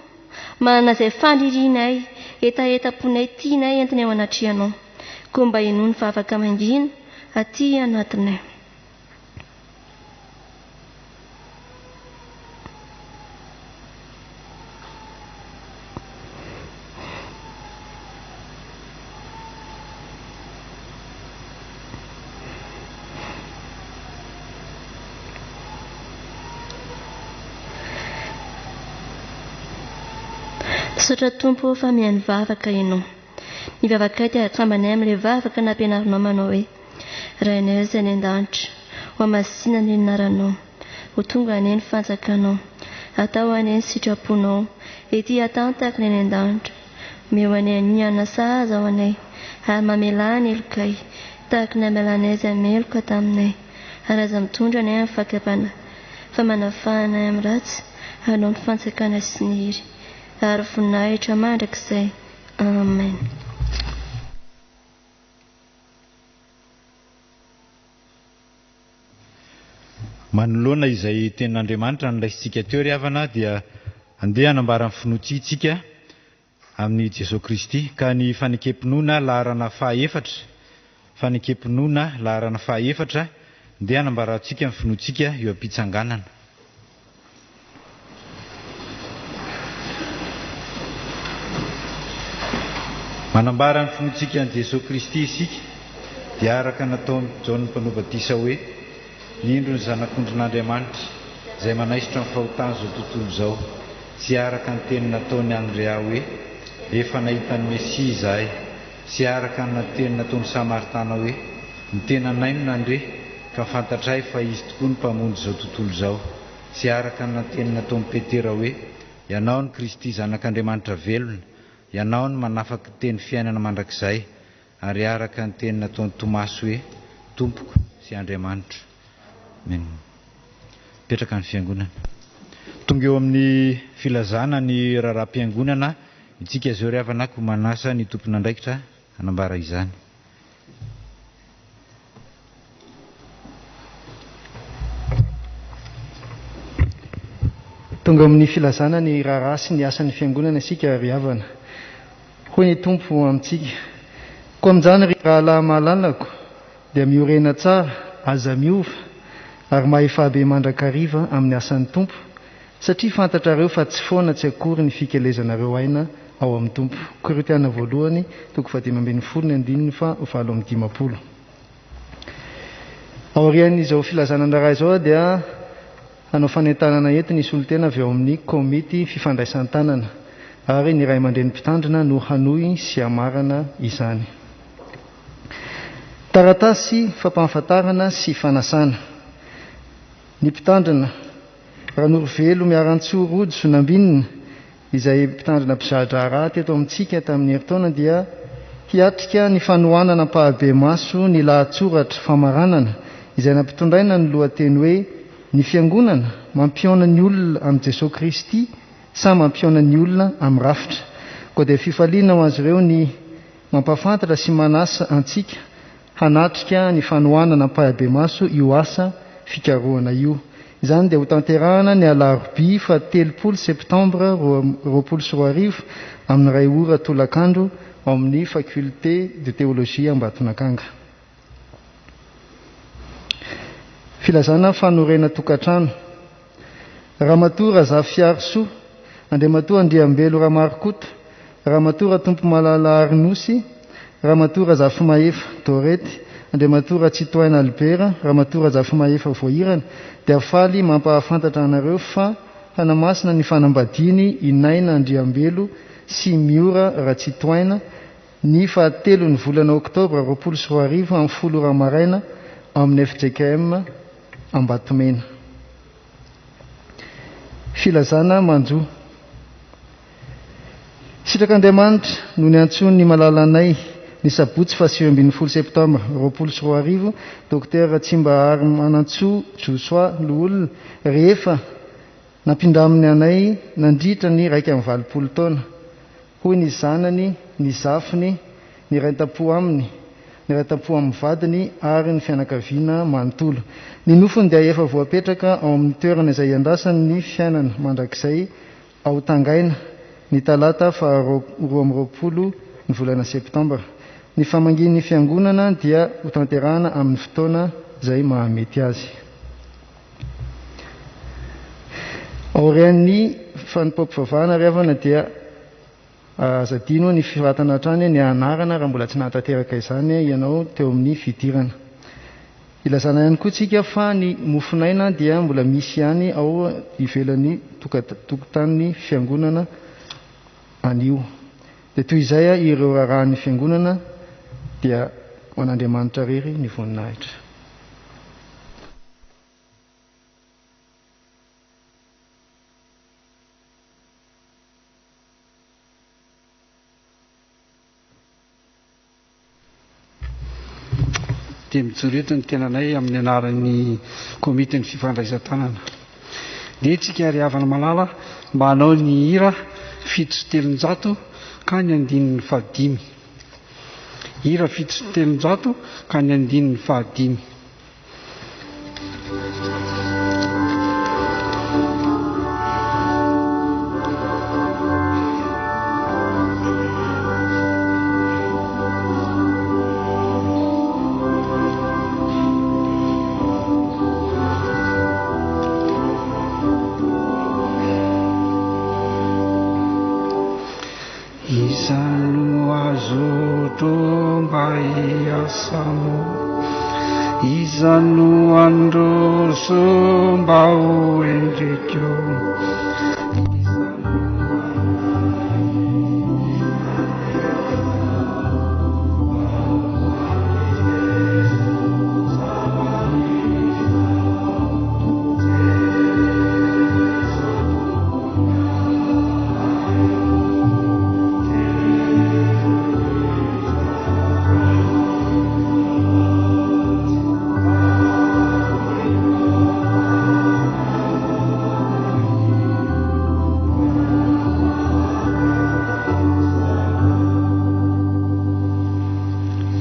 manana izay fanirianay, etaponay tianay entiny ao anatrehanao, koa mba hinoa ny vavaka mangina aty anatinay. Misaotra Tompo fa mihaino vavaka ianao. Ny vavaka dia akambanay amin'ilay vavaka nampianarinao manao hoe Rainay izay any an-danitra, ho amasina ny anaranao, ho tonga ane ny fanjakanao, atao ane ny sitraponao, ety atantaka ny any an-danitra, meo ane ny anasaza ao anay, ary mamelà ny elokay, tahaka ny amelanay izay meloka taminay, ary aza mitondra anay amin'ny fakapana, fa manafahanay amin'ny ratsy, hanao ny fanjakana sy ny hery, ary voninahitra mandrakizay. Amen. Manoloana izay tenin'Andriamanitra nolaisitsika teo ry havana dia andeha hanambara ny finoantsika amin'ny Jesosy Kristy ka ny fanekempinoana laharana fahaefatra andeha hanambarantsika ny finoantsika eo am-pitsanganana. Manambara ny finoantsika ny Jesosy Kristy isika dia araka nataony Jaona Mpanombatisa hoe indro ny zanak'ondrin'Andriamanitra izay manaisitra ny fahotana izao tontolo izao, sy araka ny teny nataony Andrea hoe efa nahita ny Mesia izahay, sy araka ny teny nataony Samaritana hoe ny tenanay no nandre ka fantatray fa izy tokoa ny mpamonjy izao tontolo izao, sy araka ny teny nataony Petera hoe ianao ny Kristy zanak'Andriamanitra velona, ianao ny manafaka teny fiainana mandrakizay, ary araka ny teny nataony Tomasy hoe tompoko sy Andriamanitra. Petraka ny fiangonana. Tonga eo amin'ny filazana ny raharaham-piangonana, itsika zao ry havanako manasa ny tompon'andraikitra hanambara izany. Tonga amin'ny filazana ny raharaha sy ny asan'ny fiangonana isika ry havana. Hoy ny tompo amintsika: koa amin'izany ry rahalahy mahalalako dia miorena tsara, aza miova ary mahefabe mandrakariva amin'ny asan'ny tompo, satria fantatrareo fa tsy foana tsy akory ny fikelezanareo aina ao amin'ny tompo. Korintiana voalohany 12:7-20. Aorian'izao filazanandraha izao dia hanao fanentanana ento ny solotena avy ao amin'ny komity fifandraisan-tanana, ary ny ray aman-dreny mpitandrina no hanohy sy hamarana izany. Taratasy fampahafantarana sy fanasana. Ny mpitandrina Ranorovelo miaran-tsoa Rojo Sonambinina, izay mpitandrina mpizahatra raha teto amintsika tamin'ny herintaona, dia hiatrika ny fanohanana mpahabe maso ny lahatsoratra famaranana izay nampitondraina ny lohateny hoe ny fiangonana mampiona ny olona amin'ny Jesosy Kristy sa mampiona ny olona amin'ny rafitra. Koa dia fifaliana ho azy ireo ny mampafantatra sy manasa antsika hanatrika ny fanohanana mpahabe maso io asa fikarohana io. Izany dia ho tanterahana ny Alarobia 30 septambra 2024 amin'ny 2 ora tolakandro ao amin'ny fakulté de théologie Ambatonakanga. Filazana fanorena tokantrano. Ramatora Zafiarso, Andriamatora Andriambelo Ramarikota, Ramatora Tompo Malala Arinosy, Ramatora Zafimahefa Dorety, Andriamatora Tsitoaina Albera, Ramatora Zafimahefa Voahirana, dia faly mampahafantatra anareo fa hanamasina ny fanambadiany Inaina Andriambelo sy Miora Ratsitoaina ny 7 ny volana Oktobra 2024 amin'ny 10 ora maraina amin'ny FJKM Ambatomena. Filazana manjo. Sitrak'Andriamanitra no ny antsony ny malalanay ny sabotsy 7 septambra 2024, Dr Tsimbahary Manantsoa Josoa Loolona, rehefa nampindraminy anay nandritra ny 120 taona. Hoy ny zanany, ny zafiny, ny raitapo aminy, ny raitapo amin'ny vadiny ary ny fianakaviana manontolo. Ny nofony dia efa voapetraka ao amin'ny toerana izay andrasany ny fiainana mandrakizay ao Tangaina ny talata 12 ny volana septambra. Ny famangin'ny fiangonana dia ho tanterahana amin'ny fotoana izay mahamety azy. Aorian'ny fanimpampivaovahana riavana dia azadino ny fivatana hatrany ny anarana raha mbola tsy nahatanteraka izany ianao teo amin'ny fidirana. Ilazana ihany koa tsika fa ny mofonaina dia mbola misy ihany ao ivelan'ny tokotanin'ny fiangonana anio. Dia toy izay ireo rahan'ny fiangonana dia ho an'Andriamanitra rery ny voninahitra. Dia mijoreto ny tenanay amin'ny anaran'ny komity ny fifandraisan-tanana. Dia tsika ry havana malala mba hanao ny hira 700 ka ny 5. Hira 700 ka ny 5. Izano azoto mba hiasamo, izano androso mba ho endrikyo.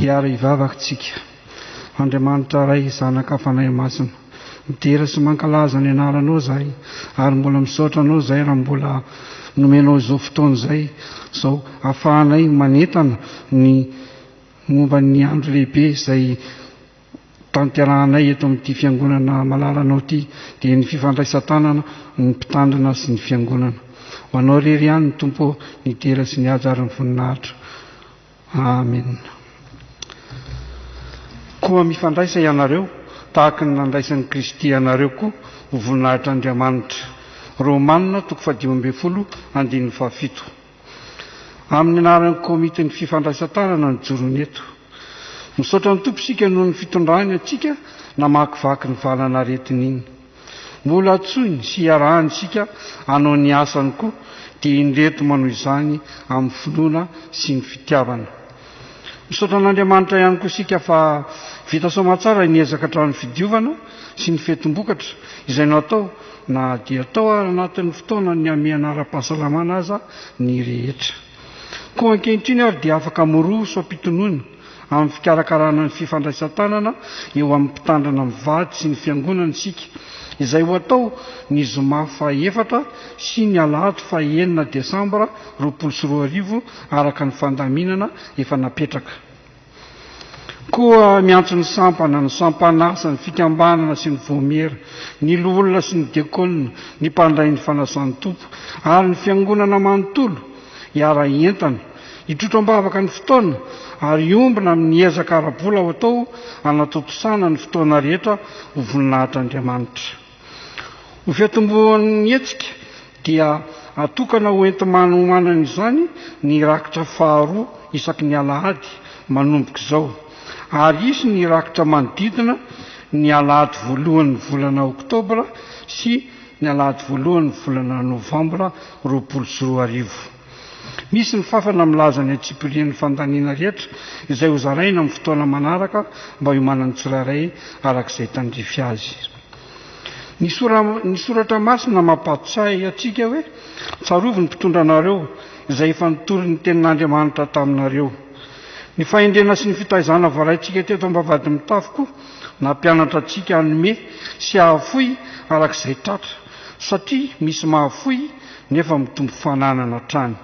dia ary ivavakantsika. Andriamanitra ray zanaka fanahy masina, midera sy mankalaza ny anaranao zahay, ary mbola misaotra anao zay raha mbola nomenao izao fotoana izay, izao ahafahanay manentana ny momba ny andro lehibe izay tanterahanay eto amin'ity fiangonana malalanao ity, dia ny fifandraisan-tanana, ny mpitandrina sy ny fiangonana. Ho anao rery ihany ny tompo ny tera sy ny haja ary ny voninahitra. Amen. Koa mifandraisa ianareo tahaka ny nandraisan'ny Kristy ianareo koa ho voninahitra Andriamanitra. Romanina 12:17. Amin'ny anaran'ny komitin'ny fifandraisan-tanana ny jorony eto. Misaotra ny tompo isika noho ny fitondrany atsika namakivaky ny valana aretin'iny. Mbola atsoiny sy iarahany isika hanao ny asany koa, dia indreto manao izany amin'ny finoana sy ny fitiavana. Misaotra n'Andriamanitra ihany koa isika fa vita soamantsara ny ezaka hatramin'ny fidiovana sy ny fetim-bokatra izay natao na dia tao ary anatin'ny fotoana ny amiana ara-pahasalamana aza ny rehetra. Koa ankehitriny ary dia afaka moroa so ampitonona amin'ny fikarakarana ny fifandraisan-tanana eo amin'ny mpitandrina mivady sy ny fiangonana isika, izay ho atao ny zoma faha-4 sy ny alahady faha-9 Desambra 2024 araka ny fandaminana efa napetraka. Koa miantso ny sampana, ny sampanasa, ny fikambanana sy ny voamera, ny loholona sy ny diakonina, ny mpandray ny fanasan'ny tompo ary ny fiangonana manontolo hiara-entana, hitrotro-mbavaka ny fotoana ary iombina amin'ny ezaka ara-bola ho atao anatotosana ny fotoana rehetra ho voninahitra Andriamanitra. Ho fiatombohan'ny etsika dia atokana ho enti-manomanana izany ny rakitra faharoa isaky ny alahady manomboka izao, ary isy ny rakitra manodidina ny alahady voalohan'ny volana Oktobra sy ny alahady voalohan'ny volana Novambra 2024. Misy ny fafana milaza ny atsipirian'ny fandaniana rehetra izay ho zaraina amin'ny fotoana manaraka mba hiomanan'ny tsirairay arak'izay tandrify azy. Ny soratra masina mampatsahy atsika hoe tsarovy ny mpitondra anareo izay efa nitory ny tenin'Andriamanitra taminareo. Ny fahendrena sy ny fitaizana voaraintsika teto ambavady mitafy koa nampianatra atsika hanome sy hahafoy arak'izay tratra, satria misy mahafoy nefa mitombo fananana trany.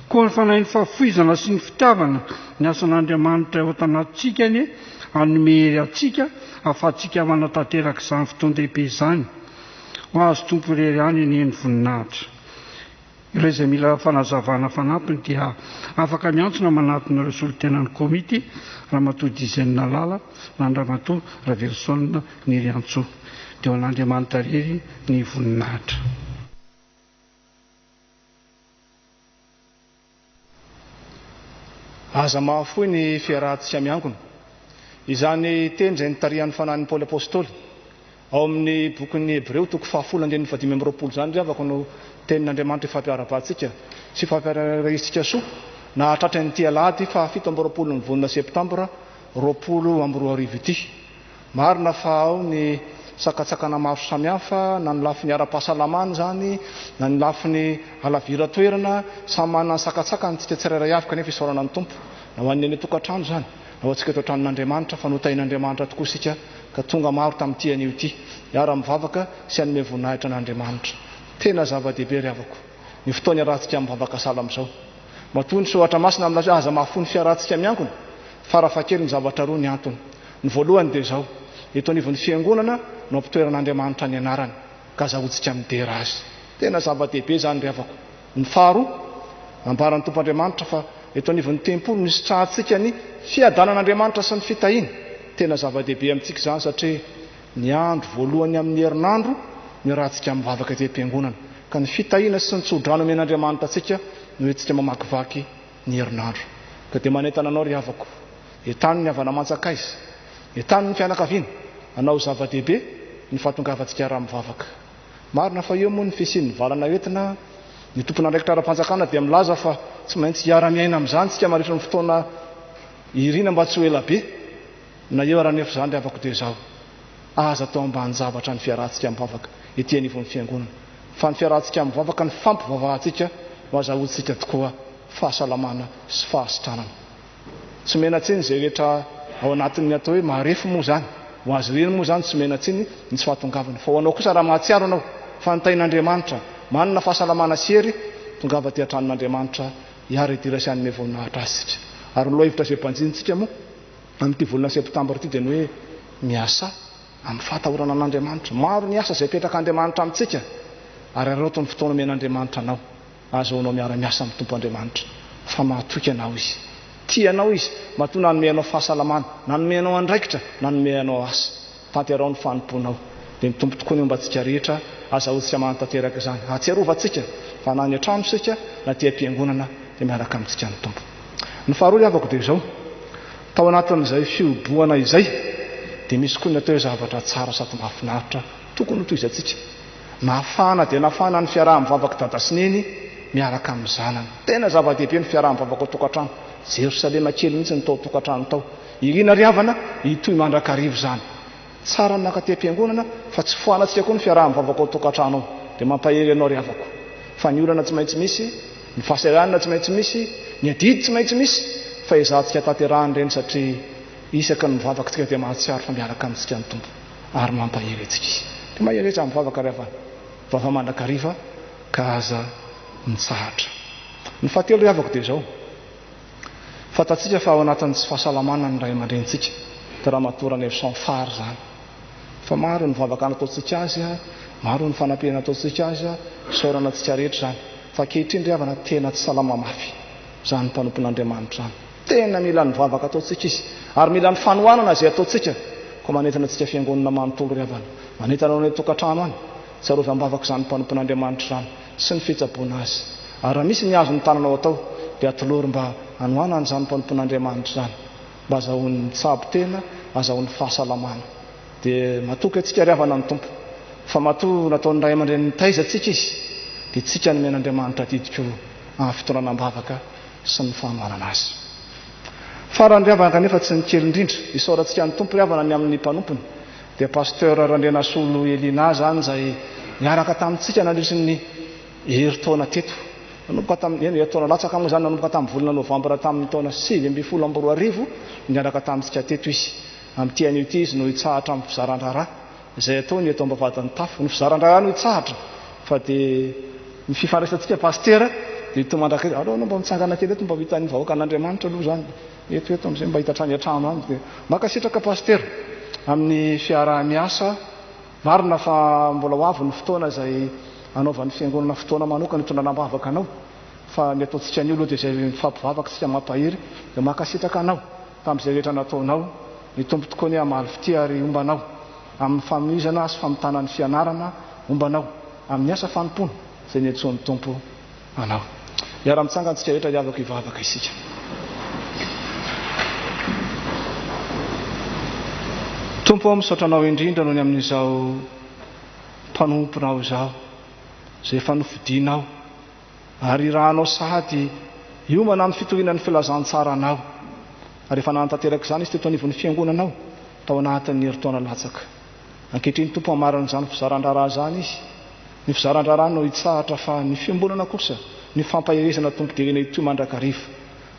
Koa ny fanahin'ny fahafoizana sy ny fitiavana ny asan'Andriamanitra eo tanatintsika anie hanome atsika ahafahantsika manatanteraka izany fotoan-dehibe izany. Ho azo tompo irery ihany eny voninahitra. Ireo izay mila fanazavana fanampiny dia afaka miantsona manaton'ireo solotenan'ny komity Ramatoa Dizaina Lala na Ramatoa Ravelson ny Riantsoa. Dia ho an'Andriamanitra irery ny voninahitra. Aza mahafoy ny fiarahantsika miangona. Izany teny izay nitarihan'ny fanahin'ny Paoly Apôstôly ao amin'ny bokin'ny Hebreo 10:25 zany dia afaka no tenin'Andriamanitra ifampiara-batsika sy fampiara-isika soa na hatratra ny alahady 7 ny volana Septambra 2024 ity. Marina fa ao ny sakatsakana maro samihafa, na ny lafiny ara-pahasalamana zany, na ny lafiny halavira-toerana, samy manana ny sakatsakany tsika tsirairay avy kanefa isaorana ny tompo. Na ho an'ny eny tokantrano zany, na ho antsika eto antranon'Andriamanitra fa notain'Andriamanitra tokoa isika ka tonga maro tamin'ity anio ity. Miara-mivavaka sy hanome voninahitra an'Andriamanitra. Tena zava-dehibe ry havako. Ny fotoana iarahantsika mivavaka sala amin'izao. Matoa ny sohatra masina amin'azy aza mahafony fiarahantsika miangona, farafakely ny zavatra roa ny antony. Ny voalohany dia izao, eto anivon'ny fiangonana no ampitoeran'Andriamanitra ny anarany ka azahoantsika midera azy. Tena zava-dehibe zany ry havako. Ny faharoa, ambaran'ny tompo Andriamanitra fa eto anivon'ny tempolo misy tsahantsika ny fiadanan'Andriamanitra sy ny fitahiana. Tena zava-dehibe amintsika zany satria ny andro voalohany amin'ny herinandro no rahantsika mivavaka ety am-piangonana. Ka ny fitahiana sy ny tsodrano men'Andriamanitra atsika no entsika mamakivaky ny herinandro. Ka dia manentana anao ry havako, etany ny havana mantsakaiza, etany ny fianakaviana, anao zava-dehibe ny fahatongavantsika raha-mivavaka. Marina fa eo moa ny fisian'ny valana entina ny tompon'andraikitra ara-panjakana dia milaza fa tsy maintsy hiara-miaina amin'izany tsika maritra ny fotoana irina mba tsy ho ela be. Na eo ara-nefa zany ry havako dia izao, aza atao ambany zavatra ny fiarahantsika mivavaka ety anivon'ny fiangonana. Fa ny fiarahantsika mivavaka ny fampivavahantsika ho azahoantsika tokoa fahasalamana sy fahasitranana. tsy menatsiny izay rehetra ao anatin'ny atao hoe marefo moa zany ho azy reny moa zany tsy menatsiny ny tsy fahatongavany fa ho anao kosa raha mahatsiaro anao fantain'Andriamanitra manana fahasalamana sery tongava ty antranon'Andriamanitra hiary idirasy an'me voninahitra azy sika ary ny lohahevitra izay mpanjinitsika moa amin'ity volana septambra ity dia ny hoe miasa amin'ny fahatahorana an'Andriamanitra maro ny asa izay petraka Andriamanitra amintsika ary araoto ny fotoana men'Andriamanitra anao azahoanao miara-miasa amin'ny tompo Andriamanitra fa mahatoky anao izy tianao izy matoa nanome anao fahasalamana nanome anao andraikitra nanome anao asa tanterao ny fanomponao dia ny tompo tokoa ny omba antsika rehetra azahoantsika manantanteraka izany atsiarovantsika fa na ny an-trano sika na ty am-piangonana dia miaraka amintsika ny tompo ny faharoa avako dia izao tao anatin'izay fioboana izay dia misy koa ny atao hoe zavatra tsara sady mahafinaritra tokony ho toizantsika nafana dia nafana ny fiaraha-mivavaka dada sy neny miaraka amin'ny zanany tena zava-dehibe ny fiaraha-mivavaka ao tokantrano Jerosalema kely mihitsy ny tao tokantrano tao irina riavana itoy mandrakarivo zany tsara ny nakaty am-piangonana fa tsy foanatsika koa ny fiaraha-mivavaka ao tokantrano ao dia mampahery anao riavako fa ny olana tsy maintsy misy ny fahasaranana tsy maintsy misy ny adidy tsy maintsy misy fa izahantsika tanterahany reny satria isaka ny mivavakantsika dia mahatsiaro fa miaraka amintsika ny tompo ary mampahery antsika izy dia maheretra mivavaka riavana vava mandrakariva ka aza mitsahatra ny fahatelo riavako dia izao fatatsika fa ao anatin'ny tsy fahasalamana ny ray aman-drentsika dia raha matorany evy fary zany fa maro ny vavaka nataontsika azy maro ny fanampihana ataontsika azy saorana antsika rehetra zany fa kehitriny riavana tena tsy salama mafy zany mpanompon'Andriamanitra zany tena mila ny vavaka ataontsika izy ary mila ny fanohanana izay ataontsika koa manentana antsika fiangonana manontolo riavana manentana ao ny tokantrano any tsarovy ambavaka zany mpanompon'Andriamanitra zany sy ny fitsaboana azy ary raha misy miazo ny tananao atao dia atolory mba anohanany zany mpanompon'Andriamanitra zany mba azahoan'ny tsabo tena azahoan'ny fahasalamana dia matoky atsika riavana ny tompo fa matoa nataon'ny ray aman-dreny nitaizatsika izy dia tsika ny men'Andriamanitra didiko amin'ny fitonana ambavaka sy ny fanohanana azy farany riavana kanefa tsy ny kely indrindra isaorantsika ny tompo riavana ny amin'ny mpanompony dia pasteur Randrenasolo Elina zany izay miaraka tamintsika nandritry ny herintaona teto nanomboka tamin'ny herintaona latsaka moa zany nanomboka tamin'ny volana novambra tamin'ny taona 2024 niaraka tamintsika teto izy amin'ity an'ity izy no hitsahatra amin'ny fizaran-draharaha izay atao ny eto ambavadin'ny tafo ny fizaran-draharaha no hitsahatra fa dia ny fifandraisantsika pasteur dia to mandrakary alao anao mba mitsangana kely eto mba vitan'ny vahoaka an'Andriamanitra aloha zany eto amin'izay mba hitatrany an-trano any dia makasitraka pasteur amin'ny fiaraha-miasa marina fa mbola ho avy ny fotoana izay anaovan'ny fiangonana fotoana manokana tonanambavaka anao fa ny ataontsika ny olo dia izay mifampivavaka tsika mampahery dia makasitraka anao tamin'izay rehetra nataonao ny tompo tokoa ny amaly fity ary ombanao amin'ny fanomezana sy famitana ny fianarana ombanao amin'ny asa fanompona izay ny antsoan'ny tompo anao iara-mitsangantsika rehetra hiavaka hivavaka isika tompo ao misaotranao indrindra noho ny amin'izao mpanomponao izao izay efa nofidinao ary rahanao sady iomana amin'ny fitohinan'ny filazantsaranao ary efa nantanteraka izany izy teto anivon'ny fiangonanao tao anatin'ny herintaona latsaka ankehitriny tompo amaran'izany fizaran-draharaha zany izy ny fizaran-draharaha no hitsahatra fa ny fiambonana kosa ny fampaherezana tompo derena itoy mandrakariva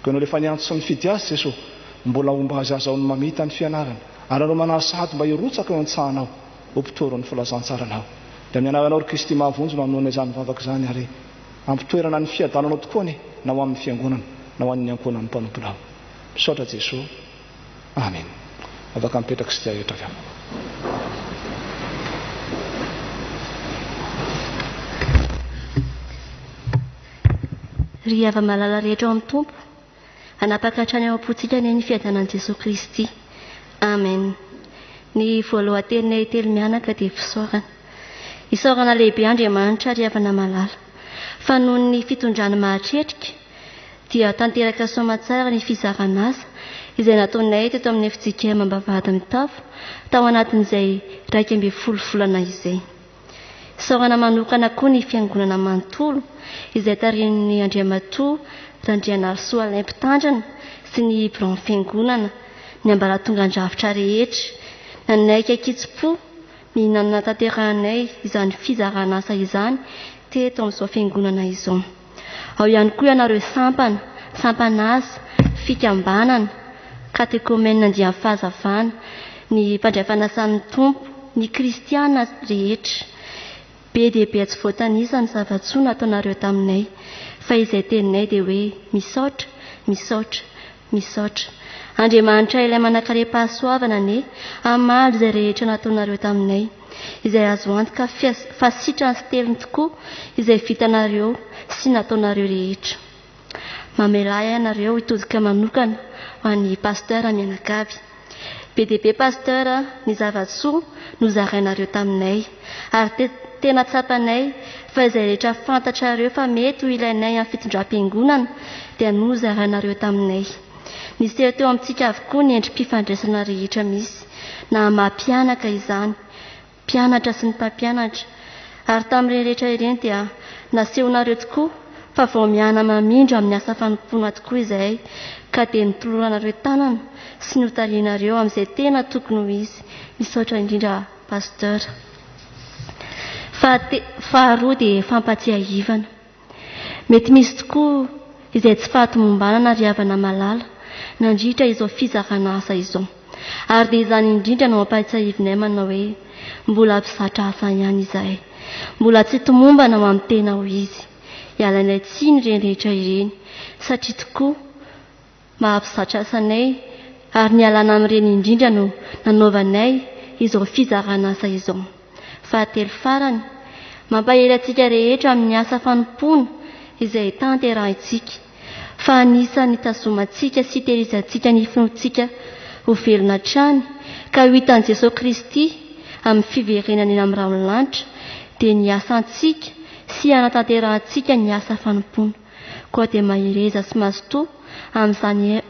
ka ianao lefa niantso sy mifidy azy Jesosy mbola omba azy azahoany mamita ny fianarana ary anao manasady mba hirotsaka eo an-tsahanao ompitoeran'ny filazantsaranao dia mianaranao ry Kristy mahavonjy no anoana izany vavaka izany ary ampitoerana ny fiadananao tokoany na ho amin'ny fiangonana na ho an'ny ankonan'ny mpanomponao misaotra Jesosy amen afaka mipetraka sy tia rehetra avy ry ava-malala rehetra ao amin'ny tompo hanapaka hatrany ao am-potsika ny fiadanan'i Jesosy Kristy amen ny voalohan-teny telo mianaka dia fisaorana isaorana lehibe Andriamanitra ry havana malala fa noho ny fitondrany mahatretrika dia tanteraka soamantsara ny fizarana asa izay nataonay teto amin'ny FJKM Ambavahady Tafo tao anatin'izay 12 volana izay isaorana manokana koa ny fiangonana manontolo izay tarihin'ny Andriamatoa Randrianarsoa Alain Mpitandrina sy ny Ibron fiangonana ny ambaratongan-drafitra rehetra nanaiky akitsy-po ny nanatanterahanay izany fizarana asa izany teto amin'izao fiangonana izao ao ihany koa ianareo sampana asa fikambanana katekomena dia fahazavana ny mpandray fanasan'ny tompo ny kristiana rehetra be dia be tsy voatanisa ny zava-tsoa nataonareo taminay fa izay teninay dia hoe misaotra misaotra misaotra. Andriamanitra ilay manakare-pahasoavana ane amaly izay rehetra nataonareo taminay izay azo antoka fasitrany sy teliny tokoa izay vitanareo sy nataonareo rehetra. Mamelay ianareo hitodika manokana ho an'ny pasteur mianakavy. Be dia be pasteur ny zava-tsoa nozarainareo taminay ary tena tsapanay fa izay rehetra fantatrareo fa mety ho ilainay amin'ny fitondram-piangonana dia nozarainareo taminay. Niseho teo amintsika avokoa ny endrim-pifandraisana rehetra misy na mampianaka izany mpianatra sy ny mpampianatra ary tamin'ireny rehetra ireny dia nasehonareo tokoa fa vao miana mamindro amin'ny asa fanompoana tokoa izay ka dia nitoloranareo tanana sy notarianareo amin'izay tena tokony ho izy. Misaotra indrindra pasteur. Faharoa dia fampatsiahivana. Mety misy tokoa izay tsy fahatomombanana ry havana malala nandritra izao fizarana asa izao ary dia izany indrindra no mampatsiahivinay manao hoe mbola mpisatra hafa ihany izahay, mbola tsy tomombana ho amin'ny tena ho izy. Ialainay tsiny ireny rehetra ireny satria tokoa mahampisatra asanay ary ny alana amin'ireny indrindra no nanaovanay izao fizarana asa izao. Fahatelo farany, mampahely antsika rehetra amin'ny asa fanompoana izay tanterahintsika fa anisany tazomantsika sy tehirizantsika ny finoantsika ho velona trany ka ho hitan'i Jesosy Kristy amin'ny fiverenany eny amin'ny raolanitra dia ny asantsika sy anatanterahantsika ny asa fanompoana koa dia mahireza sy mazotoa amin'izany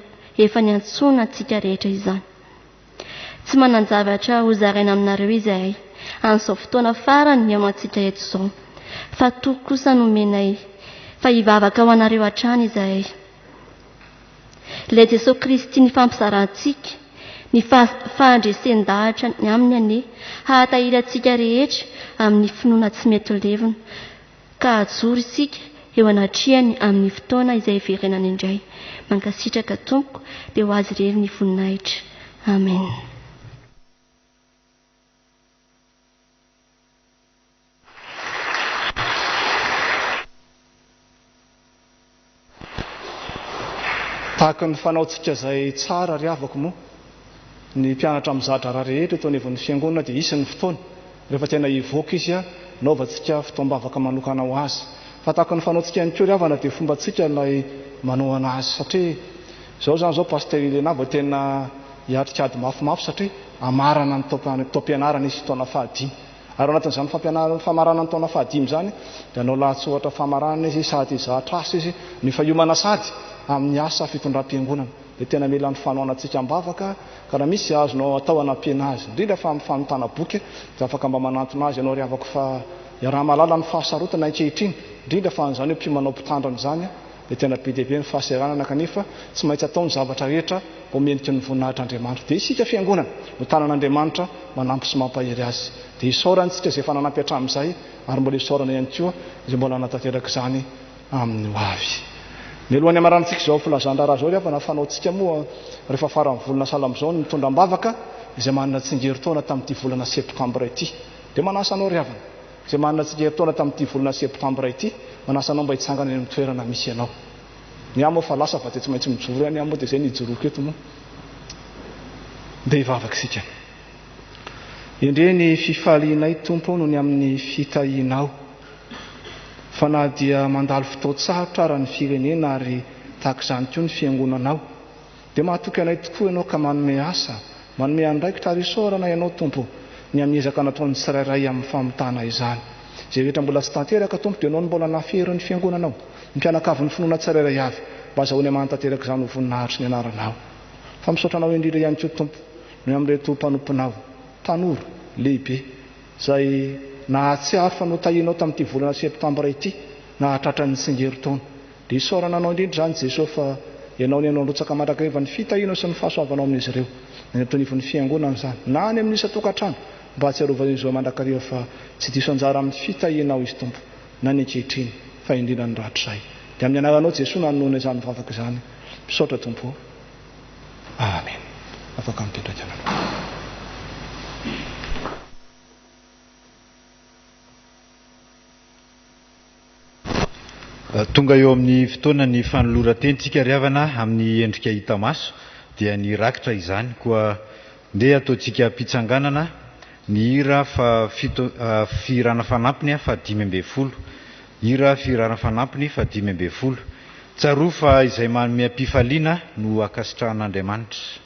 efa niantsona antsika rehetra izany. Tsy manan-javatra ho zaraina aminareo izahay amin'izao fotoana farany ny ao antsika eto izao fa toa kosa nomenay fa hivavaka ho anareo hatrany izahay. Ilay Jesosy Kristy ny fampizarantsika ny fahandresen-dahatra ny aminy ane hahatahiry antsika rehetra amin'ny finoana tsy mety levona ka hajoro isika eo anatrehany amin'ny fotoana izay verenany indray. Mankasitraka tompoko dia ho azy irery ny voninahitra. Amen. tahaka ny fanaontsika izay tsara ry avako moa ny mpianatra mizatra raha rehetra eto anivon'ny fiangonana dia isy ny fotoana rehefa tena hivoaka izy a naovantsika fitoam-bavaka manokana ho azy fa tahaka ny fanaontsika ihany koa ry havana dia fombantsika ilay manao anazy satria izao zany izao pasteur Ilenava tena hiatrikady mafimafy satria amarana ny taom-pianarana izy taona fahadimy ary anatin'izany famarana ny taona fahadimy izany dia anao lahatsohatra famarana izy sady zatra asa izy ny fahiomana sady amin'ny asa fitondram-piangonana dia tena mila ny fanoanantsika mbavaka ka raha misy azonao atao anampiana azy indrindra fa amin'ny fanontana boky dia afaka mba manantona azy ianao ry havako fa iaraha malala ny fahasarotana ankehitriny indrindra fa an'izany hoe mpimanao mpitandrana izany dia tena be dia be ny fahaseranana kanefa tsy maintsy atao ny zavatra rehetra ho mendriky ny voninahitr'Andriamanitra dia isika fiangonana no tanan'Andriamanitra manampy sy mampahery azy dia isaorantsika izay efa nanampy hatramin'izay ary mbola isaorana ihany koa izay mbola natateraka izany amin'ny ho avy. Ny alohan'ny amarantsika izao filazan-draharaha izao ry havana fanaontsika moa rehefa faran'ny volana salamizao ny mitondram-bavaka izay manana tsingerin-taona tamin'ity volana septambra ity dia manasa anao ry havana izay manana tsingerin-taona tamin'ity volana septambra ity manasa anao mba hitsangana eny amin'ny toerana misy ianao. Ny amo fa lasa fa dia tsy maintsy mijoro ihany amo dia izay nijoroako eto moa dia hivavaka isika. Endre ny fifalianay tompo noho ny amin'ny fitahianao fa na dia mandalo fotoan-tsarotra raha ny firenena ary tahaka izany koa ny fiangonanao dia mahatoky anay tokoa ianao ka manome asa manome andraikitra ary isaorana ianao tompo ny amiezaka nataon'ny tsirairay amin'ny famotana izany izay rehetra mbola tsy tanteraka tompo dia ianao ny mbola naferon'ny fiangonanao ny mpianakavy ny finoana tsirairay avy mba azahoany amanatanteraka izany ho voninahitry ny anaranao fa misaotra anao indrindra ihany koa tompo no amin'ireto mpanomponao tanora lehibe izay nahatsiaro fa notahianao tamin'ity volana septambra ity nahatratra ny tsingerin-taona dia isaorana anao indrindra izany Jesosy fa ianao ny ianao rotsaka mandrakariva ny fitahianao sy ny fahasoavanao amin'izy ireo ny atonivon'ny fiangonana izany na any amin'ny isa-tokantrano mba hatsiarovana izy mandrakariva fa tsy diso anjara amin'ny fitahianao izy tompo na ny ankehitriny fa indrindra ny ratra izay dia amin'ny anaranao Jesosy nanonoana izany mivavaka izany misaotra tompo. Amen. afaka mipetraka anao. Tonga eo amin'ny fotoana ny fanoloran-tentsika ry havana amin'ny endrika hita maso dia ny rakitra izany koa ndeha ataontsika mpitsanganana ny hira firana fanampiny fa 5:10, hira firana fanampiny fa 5:10. Tsaroa fa izay manome am-pifaliana no akasitrahan'Andriamanitra.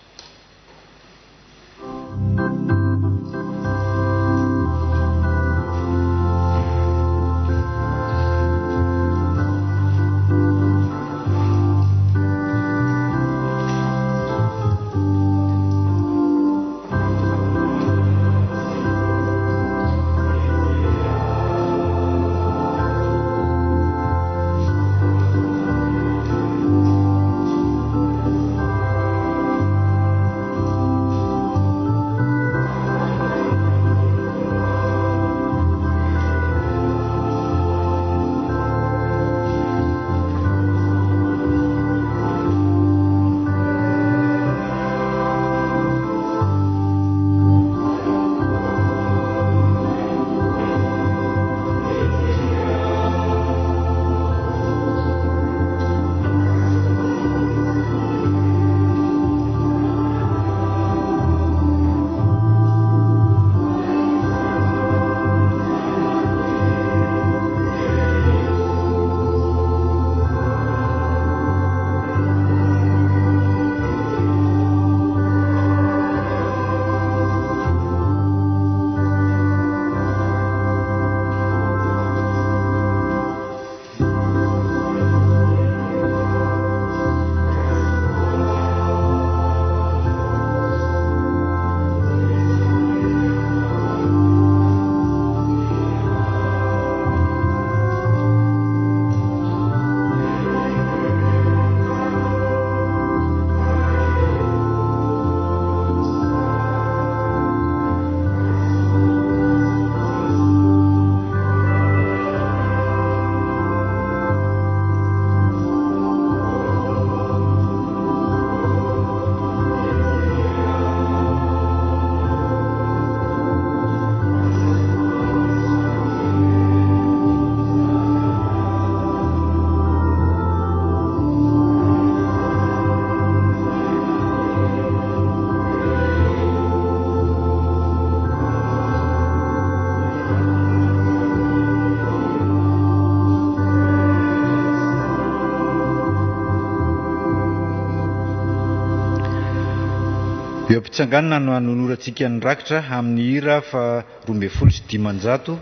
Eo am-pitsanganana no anonorantsika ny rakitra amin'ny hira fa 2:5,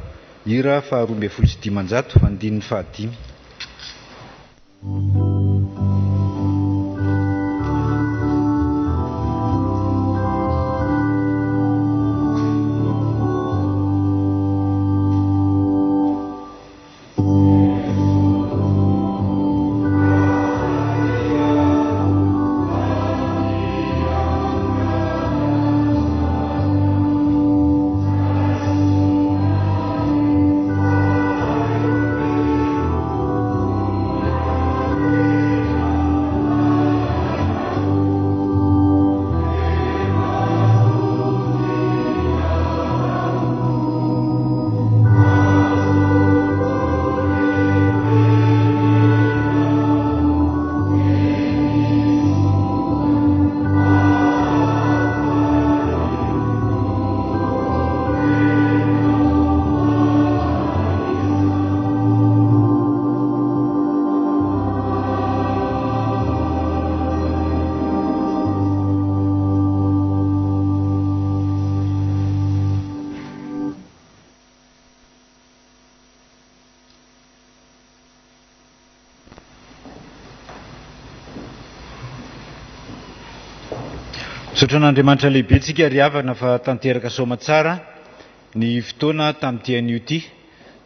hira fa 2:5, andininy fa 5. Sotran'Andriamanitra lehibe tsika ry havana fa tanteraka soma tsara ny fotoana tamin'ity anio ity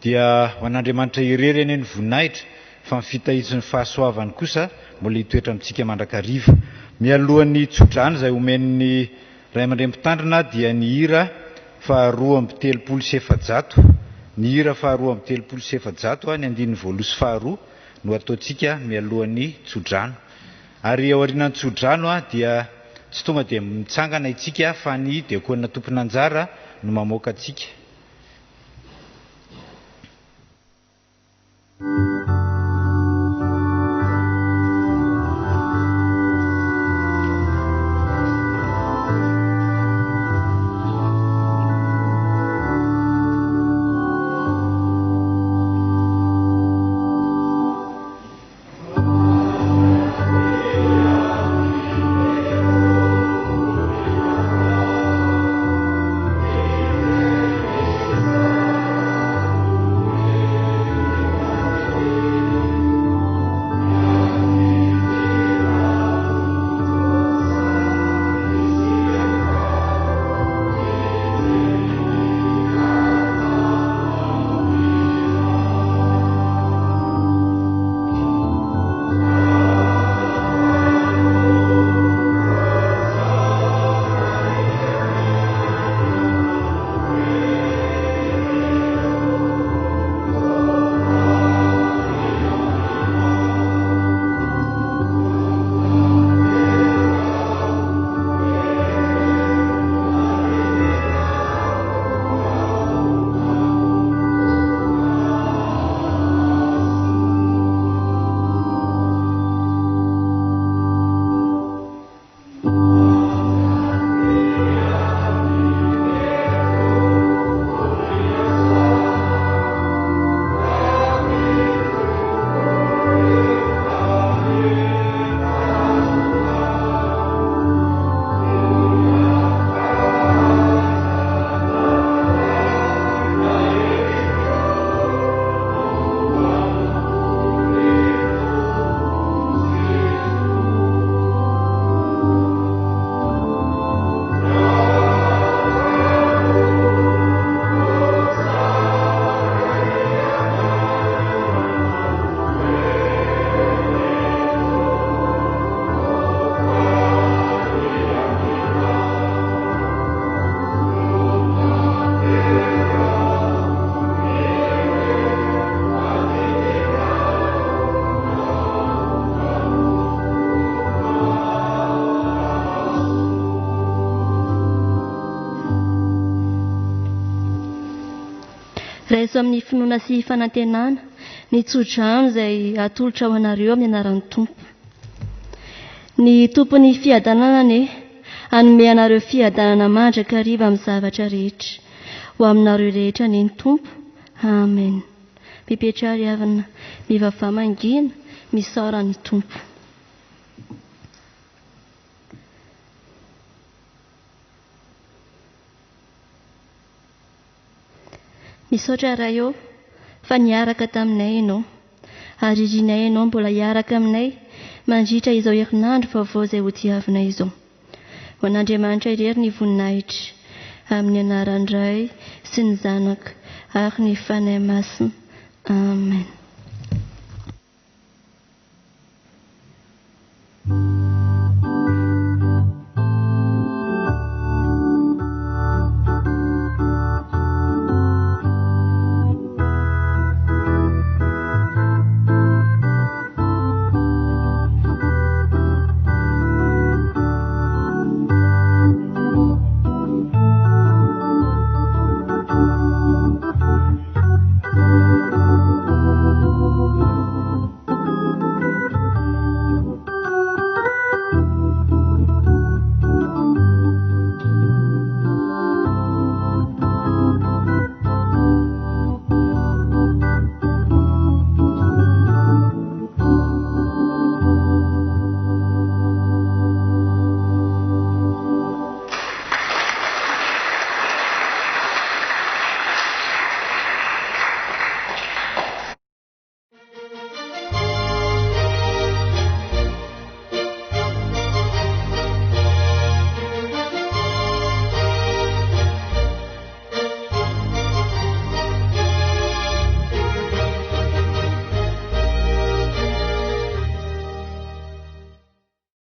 dia ho an'Andriamanitra irery eny ny voninahitra fa ny fitahitsy ny fahasoavany kosa mbola hitoetra amintsika mandrakariva. Mialohan'ny tsodrano izay omen'ny Ray aman-dreny mpitandrina dia ny hira fa 2:telopolo-sy-efajato, ny hira fa 2:telopolo-sy-efajato ny andininy voalohany sy faharoa no ataontsika mialohan'ny tsodrano. Ary ao aorian'ny tsodrano dia tsy tonga dia mitsangana itsika fa ny diakonina tompona anjara no mamoaka atsika. Raiso amin'ny finoana sy fanantenana ny tsodrano izay atolotra ho anareo amin'ny anaran'ny tompo. Ny tompony fiadanana ne anome anareo fiadanana mandraka hariva amin'ny zavatra rehetra ho aminareo rehetra ny tompo. Amen. Mipetra ary avana mivavah mangina misaora ny tompo. Misaotra raha fa niaraka taminay ianao ary rinay ianao mbola hiaraka aminay mandritra izao herinandro vaovao izay ho diavinay izao. Ho an'Andriamanitra irery ny voninahitra amin'ny anaran'ny Ray sy ny Zanaka ary ny Fanahy Masina. Amen.